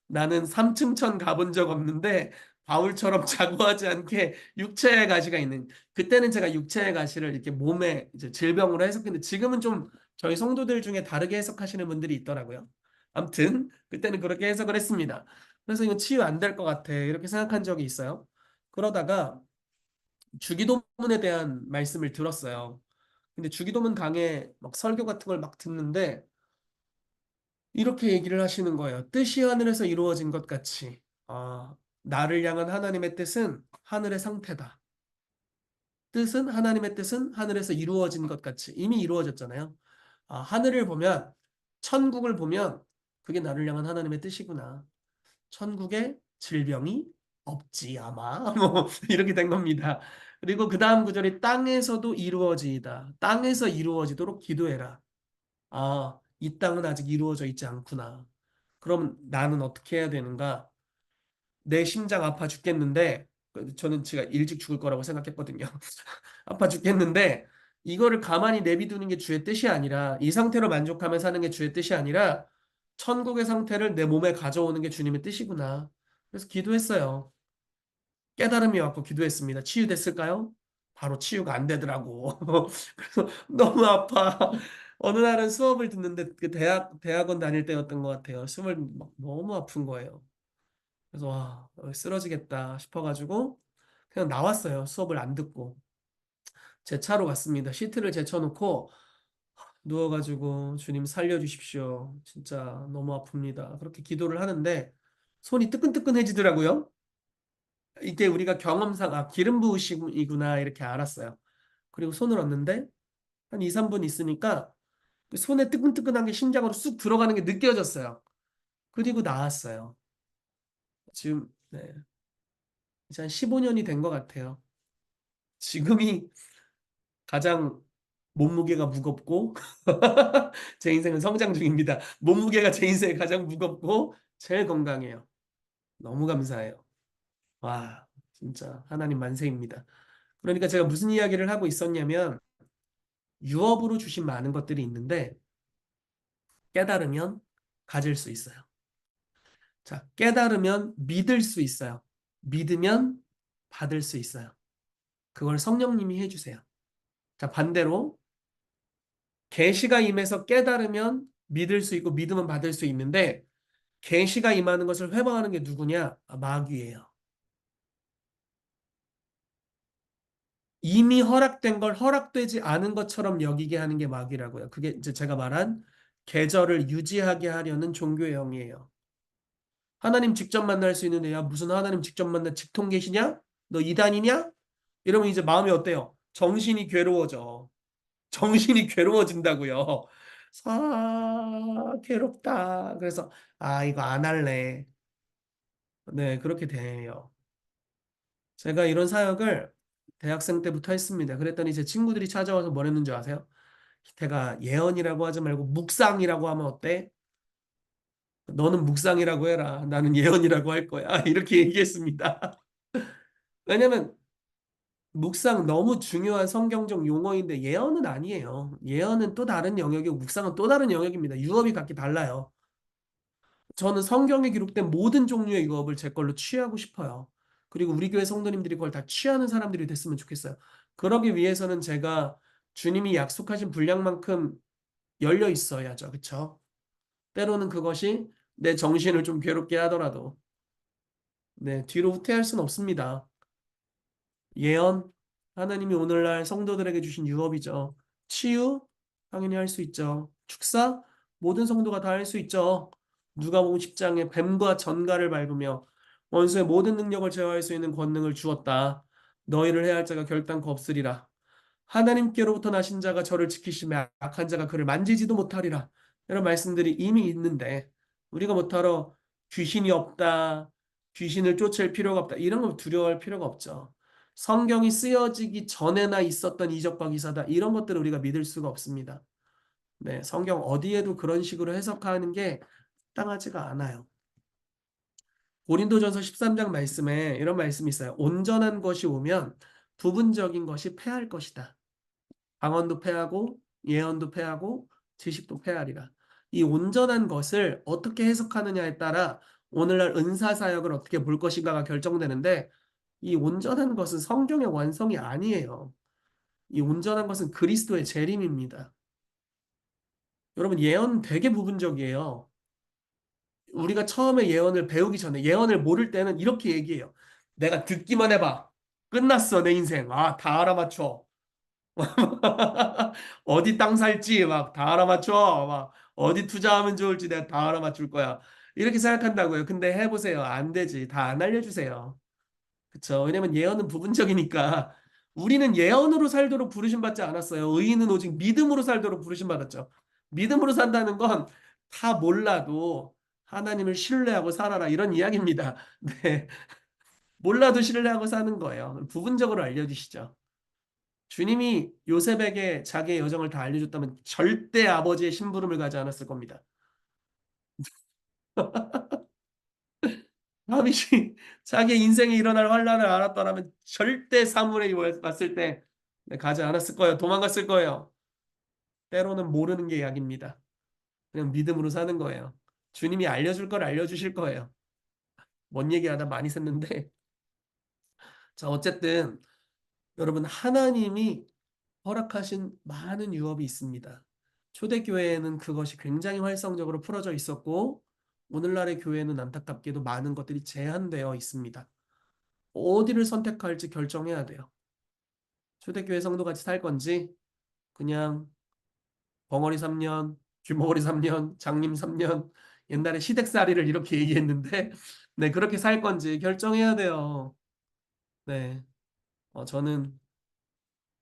[SPEAKER 1] 나는 삼층천 가본 적 없는데 바울처럼 자고하지 않게 육체의 가시가 있는. 그때는 제가 육체의 가시를 이렇게 몸에 이제 질병으로 해석했는데 지금은 좀 저희 성도들 중에 다르게 해석하시는 분들이 있더라고요. 아무튼 그때는 그렇게 해석을 했습니다. 그래서 이거 치유 안 될 것 같아 이렇게 생각한 적이 있어요. 그러다가 주기도문에 대한 말씀을 들었어요. 근데 주기도문 강의 막 설교 같은 걸 막 듣는데 이렇게 얘기를 하시는 거예요. 뜻이 하늘에서 이루어진 것 같이. 나를 향한 하나님의 뜻은 하늘의 상태다. 하나님의 뜻은 하늘에서 이루어진 것 같이. 이미 이루어졌잖아요. 하늘을 보면, 천국을 보면 그게 나를 향한 하나님의 뜻이구나. 천국에 질병이 없지 아마. 뭐 이렇게 된 겁니다. 그리고 그 다음 구절이 땅에서도 이루어지이다. 땅에서 이루어지도록 기도해라. 이 땅은 아직 이루어져 있지 않구나. 그럼 나는 어떻게 해야 되는가? 내 심장 아파 죽겠는데, 저는 제가 일찍 죽을 거라고 생각했거든요. 아파 죽겠는데, 이거를 가만히 내비두는 게 주의 뜻이 아니라, 이 상태로 만족하며 사는 게 주의 뜻이 아니라, 천국의 상태를 내 몸에 가져오는 게 주님의 뜻이구나. 그래서 기도했어요. 깨달음이 왔고 기도했습니다. 치유됐을까요? 바로 치유가 안 되더라고. 그래서 너무 아파. 어느 날은 수업을 듣는데 그 대학원 다닐 때였던 것 같아요. 숨을 막 너무 아픈 거예요. 그래서 와, 쓰러지겠다 싶어가지고 그냥 나왔어요. 수업을 안 듣고. 제 차로 갔습니다. 시트를 제쳐놓고 누워가지고 주님 살려주십시오. 진짜 너무 아픕니다. 그렇게 기도를 하는데 손이 뜨끈뜨끈해지더라고요. 이게 우리가 경험상 기름 부으심이구나 이렇게 알았어요. 그리고 손을 얹는데 한 2, 3분 있으니까 그 손에 뜨끈뜨끈한 게 심장으로 쑥 들어가는 게 느껴졌어요. 그리고 나았어요. 지금 네, 이제 한 15년이 된 것 같아요. 지금이 가장 몸무게가 무겁고 제 인생은 성장 중입니다. 몸무게가 제 인생에 가장 무겁고 제일 건강해요. 너무 감사해요. 와, 진짜 하나님 만세입니다. 그러니까 제가 무슨 이야기를 하고 있었냐면 유업으로 주신 많은 것들이 있는데 깨달으면 가질 수 있어요. 자, 깨달으면 믿을 수 있어요. 믿으면 받을 수 있어요. 그걸 성령님이 해주세요. 자, 반대로 계시가 임해서 깨달으면 믿을 수 있고 믿으면 받을 수 있는데 계시가 임하는 것을 회방하는 게 누구냐? 마귀예요. 이미 허락된 걸 허락되지 않은 것처럼 여기게 하는 게 마귀라고요. 그게 이제 제가 말한 계절을 유지하게 하려는 종교의 영이에요. 하나님 직접 만날 수 있는데 야 무슨 하나님 직접 만나 직통 계시냐? 너 이단이냐? 이러면 이제 마음이 어때요? 정신이 괴로워져. 정신이 괴로워진다고요. 괴롭다. 그래서 이거 안 할래. 네, 그렇게 돼요. 제가 이런 사역을 대학생 때부터 했습니다. 그랬더니 제 친구들이 찾아와서 뭐랬는 줄 아세요? 태가 예언이라고 하지 말고 묵상이라고 하면 어때? 너는 묵상이라고 해라. 나는 예언이라고 할 거야. 이렇게 얘기했습니다. 왜냐면 묵상 너무 중요한 성경적 용어인데 예언은 아니에요. 예언은 또 다른 영역이고 묵상은 또 다른 영역입니다. 유업이 각기 달라요. 저는 성경에 기록된 모든 종류의 유업을 제 걸로 취하고 싶어요. 그리고 우리 교회 성도님들이 그걸 다 취하는 사람들이 됐으면 좋겠어요. 그러기 위해서는 제가 주님이 약속하신 분량만큼 열려 있어야죠. 그쵸? 때로는 그것이 내 정신을 좀 괴롭게 하더라도 네, 뒤로 후퇴할 수는 없습니다. 예언, 하나님이 오늘날 성도들에게 주신 유업이죠. 치유, 당연히 할 수 있죠. 축사, 모든 성도가 다 할 수 있죠. 누가복음 10장에 뱀과 전갈을 밟으며 원수의 모든 능력을 제어할 수 있는 권능을 주었다. 너희를 해할 자가 결단코 없으리라. 하나님께로부터 나신 자가 저를 지키시며 악한 자가 그를 만지지도 못하리라. 이런 말씀들이 이미 있는데 우리가 못하러 귀신이 없다. 귀신을 쫓을 필요가 없다. 이런 걸 두려워할 필요가 없죠. 성경이 쓰여지기 전에나 있었던 이적과 기사다. 이런 것들을 우리가 믿을 수가 없습니다. 네, 성경 어디에도 그런 식으로 해석하는 게 땅하지가 않아요. 고린도전서 13장 말씀에 이런 말씀이 있어요. 온전한 것이 오면 부분적인 것이 패할 것이다. 방언도 패하고 예언도 패하고 지식도 패하리라. 이 온전한 것을 어떻게 해석하느냐에 따라 오늘날 은사 사역을 어떻게 볼 것인가가 결정되는데 이 온전한 것은 성경의 완성이 아니에요. 이 온전한 것은 그리스도의 재림입니다. 여러분 예언 되게 부분적이에요. 우리가 처음에 예언을 배우기 전에 예언을 모를 때는 이렇게 얘기해요. 내가 듣기만 해봐. 끝났어 내 인생. 다 알아맞혀. 어디 땅 살지 막 다 알아맞혀. 막 어디 투자하면 좋을지 내가 다 알아맞출 거야. 이렇게 생각한다고요. 근데 해보세요. 안 되지. 다 안 알려주세요. 그쵸? 왜냐면 예언은 부분적이니까 우리는 예언으로 살도록 부르심 받지 않았어요. 의인은 오직 믿음으로 살도록 부르심 받았죠. 믿음으로 산다는 건 다 몰라도 하나님을 신뢰하고 살아라 이런 이야기입니다. 네. 몰라도 신뢰하고 사는 거예요. 부분적으로 알려주시죠. 주님이 요셉에게 자기의 여정을 다 알려줬다면 절대 아버지의 심부름을 가지 않았을 겁니다. 다윗이 자기 인생에 일어날 환란을 알았더라면 절대 사무엘이 왔을 때 가지 않았을 거예요. 도망갔을 거예요. 때로는 모르는 게 약입니다. 그냥 믿음으로 사는 거예요. 주님이 알려줄 걸 알려주실 거예요. 뭔 얘기하다 많이 샜는데 자 어쨌든 여러분 하나님이 허락하신 많은 유업이 있습니다. 초대교회에는 그것이 굉장히 활성적으로 풀어져 있었고 오늘날의 교회는 안타깝게도 많은 것들이 제한되어 있습니다. 어디를 선택할지 결정해야 돼요. 초대교회 성도같이 살 건지 그냥 벙어리 3년, 쥐머거리 3년, 장님 3년 옛날에 시댁살이를 이렇게 얘기했는데 네 그렇게 살 건지 결정해야 돼요. 네 저는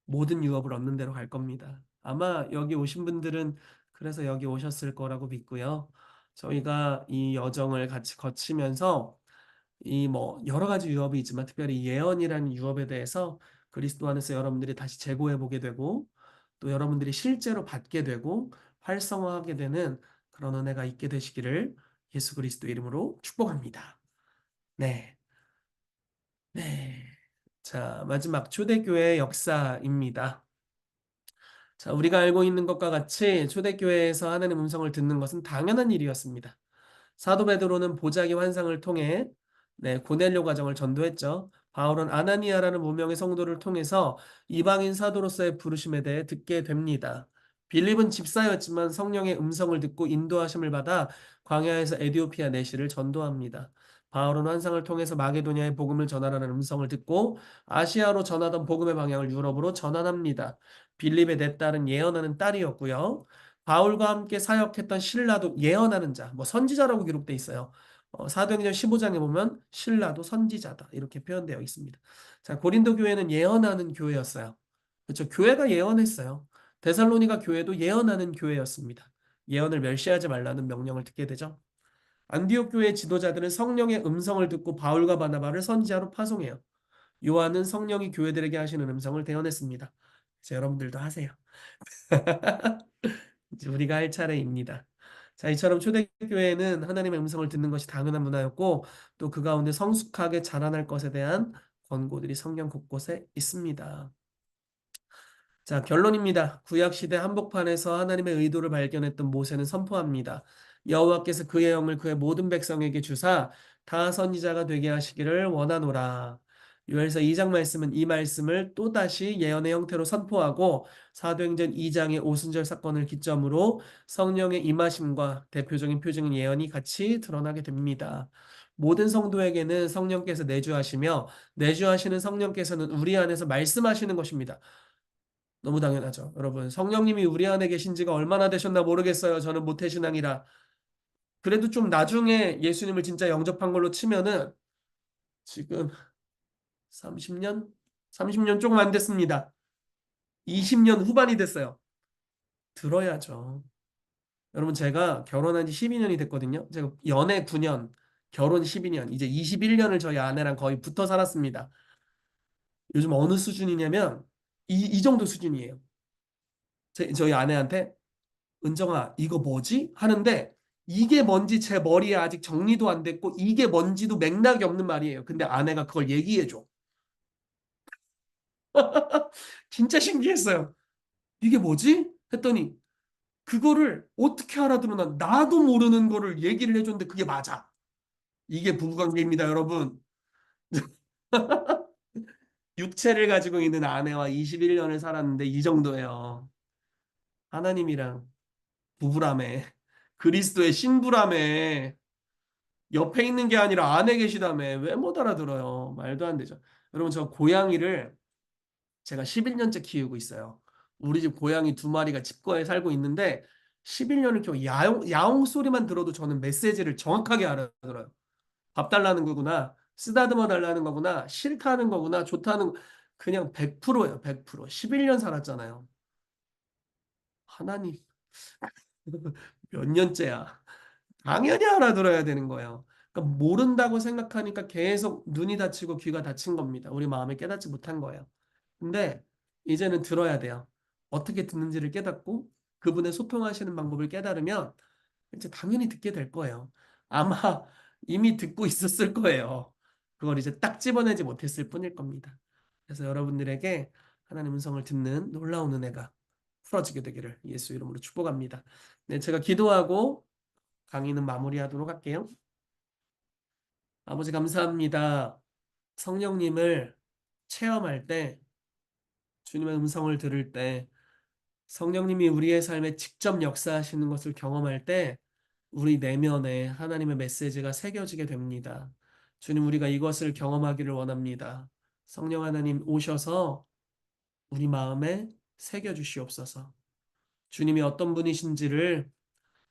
[SPEAKER 1] 모든 유업을 얻는 대로 갈 겁니다. 아마 여기 오신 분들은 그래서 여기 오셨을 거라고 믿고요. 저희가 이 여정을 같이 거치면서 이 뭐 여러 가지 유업이 있지만 특별히 예언이라는 유업에 대해서 그리스도 안에서 여러분들이 다시 재고해 보게 되고 또 여러분들이 실제로 받게 되고 활성화하게 되는 그런 은혜가 있게 되시기를 예수 그리스도 이름으로 축복합니다. 네. 네. 자, 마지막 초대교회 역사입니다. 자, 우리가 알고 있는 것과 같이 초대교회에서 하나님의 음성을 듣는 것은 당연한 일이었습니다. 사도 베드로는 보자기 환상을 통해 고넬료 과정을 전도했죠. 바울은 아나니아라는 무명의 성도를 통해서 이방인 사도로서의 부르심에 대해 듣게 됩니다. 빌립은 집사였지만 성령의 음성을 듣고 인도하심을 받아 광야에서 에디오피아 내시를 전도합니다. 바울은 환상을 통해서 마게도냐의 복음을 전하라는 음성을 듣고 아시아로 전하던 복음의 방향을 유럽으로 전환합니다. 빌립의 네 딸은 예언하는 딸이었고요. 바울과 함께 사역했던 실라도 예언하는 자, 뭐 선지자라고 기록돼 있어요. 사도행전 15장에 보면 실라도 선지자다 이렇게 표현되어 있습니다. 자, 고린도 교회는 예언하는 교회였어요. 그렇죠. 교회가 예언했어요. 데살로니가 교회도 예언하는 교회였습니다. 예언을 멸시하지 말라는 명령을 듣게 되죠. 안디옥 교회 지도자들은 성령의 음성을 듣고 바울과 바나바를 선지자로 파송해요. 요한은 성령이 교회들에게 하시는 음성을 대언했습니다. 이제 여러분들도 하세요. 이제 우리가 할 차례입니다. 자, 이처럼 초대교회는 하나님의 음성을 듣는 것이 당연한 문화였고 또 그 가운데 성숙하게 자라날 것에 대한 권고들이 성경 곳곳에 있습니다. 자, 결론입니다. 구약 시대 한복판에서 하나님의 의도를 발견했던 모세는 선포합니다. 여호와께서 그의 영을 그의 모든 백성에게 주사 다 선지자가 되게 하시기를 원하노라. 요엘서 2장 말씀은 이 말씀을 또다시 예언의 형태로 선포하고 사도행전 2장의 오순절 사건을 기점으로 성령의 임하심과 대표적인 표징인 예언이 같이 드러나게 됩니다. 모든 성도에게는 성령께서 내주하시며 내주하시는 성령께서는 우리 안에서 말씀하시는 것입니다. 너무 당연하죠. 여러분, 성령님이 우리 안에 계신 지가 얼마나 되셨나 모르겠어요. 저는 모태신앙이라. 그래도 좀 나중에 예수님을 진짜 영접한 걸로 치면은 지금 30년? 30년 조금 안 됐습니다. 20년 후반이 됐어요. 들어야죠. 여러분, 제가 결혼한 지 12년이 됐거든요. 제가 연애 9년, 결혼 12년, 이제 21년을 저희 아내랑 거의 붙어 살았습니다. 요즘 어느 수준이냐면 이 정도 수준이에요. 저희 아내한테 은정아, 이거 뭐지? 하는데 이게 뭔지 제 머리에 아직 정리도 안 됐고 이게 뭔지도 맥락이 없는 말이에요. 근데 아내가 그걸 얘기해줘. 진짜 신기했어요. 이게 뭐지? 했더니 그거를 어떻게 알아들었나? 나도 모르는 거를 얘기를 해줬는데 그게 맞아. 이게 부부관계입니다, 여러분. 육체를 가지고 있는 아내와 21년을 살았는데 이 정도예요. 하나님이랑 부부라며. 그리스도의 신부라며. 옆에 있는 게 아니라 안에 계시다며 왜 못 알아들어요? 말도 안 되죠. 여러분 저 고양이를 제가 11년째 키우고 있어요. 우리 집 고양이 두 마리가 집거에 살고 있는데 11년을 키워 야옹 소리만 들어도 저는 메시지를 정확하게 알아들어요. 밥 달라는 거구나. 쓰다듬어 달라는 거구나. 싫다는 거구나. 좋다는 그냥 100%예요. 100%. 11년 살았잖아요. 하나님 몇 년째야. 당연히 알아들어야 되는 거예요. 그러니까 모른다고 생각하니까 계속 눈이 다치고 귀가 다친 겁니다. 우리 마음에 깨닫지 못한 거예요. 근데 이제는 들어야 돼요. 어떻게 듣는지를 깨닫고 그분의 소통하시는 방법을 깨달으면 이제 당연히 듣게 될 거예요. 아마 이미 듣고 있었을 거예요. 그걸 이제 딱 집어내지 못했을 뿐일 겁니다. 그래서 여러분들에게 하나님 음성을 듣는 놀라운 은혜가 풀어지게 되기를 예수 이름으로 축복합니다. 네, 제가 기도하고 강의는 마무리하도록 할게요. 아버지 감사합니다. 성령님을 체험할 때, 주님의 음성을 들을 때, 성령님이 우리의 삶에 직접 역사하시는 것을 경험할 때, 우리 내면에 하나님의 메시지가 새겨지게 됩니다. 주님, 우리가 이것을 경험하기를 원합니다. 성령 하나님 오셔서 우리 마음에 새겨주시옵소서. 주님이 어떤 분이신지를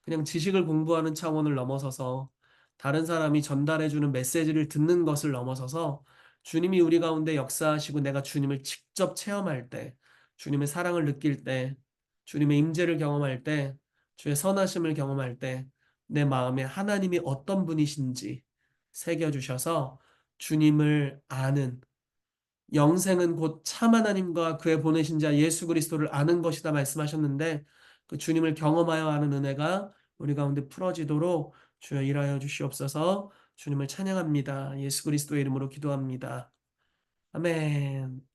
[SPEAKER 1] 그냥 지식을 공부하는 차원을 넘어서서 다른 사람이 전달해주는 메시지를 듣는 것을 넘어서서 주님이 우리 가운데 역사하시고 내가 주님을 직접 체험할 때, 주님의 사랑을 느낄 때, 주님의 임재를 경험할 때, 주의 선하심을 경험할 때, 내 마음에 하나님이 어떤 분이신지 새겨주셔서 주님을 아는 영생은 곧 참 하나님과 그의 보내신 자 예수 그리스도를 아는 것이다 말씀하셨는데 그 주님을 경험하여 아는 은혜가 우리 가운데 풀어지도록 주여 일하여 주시옵소서. 주님을 찬양합니다. 예수 그리스도의 이름으로 기도합니다. 아멘.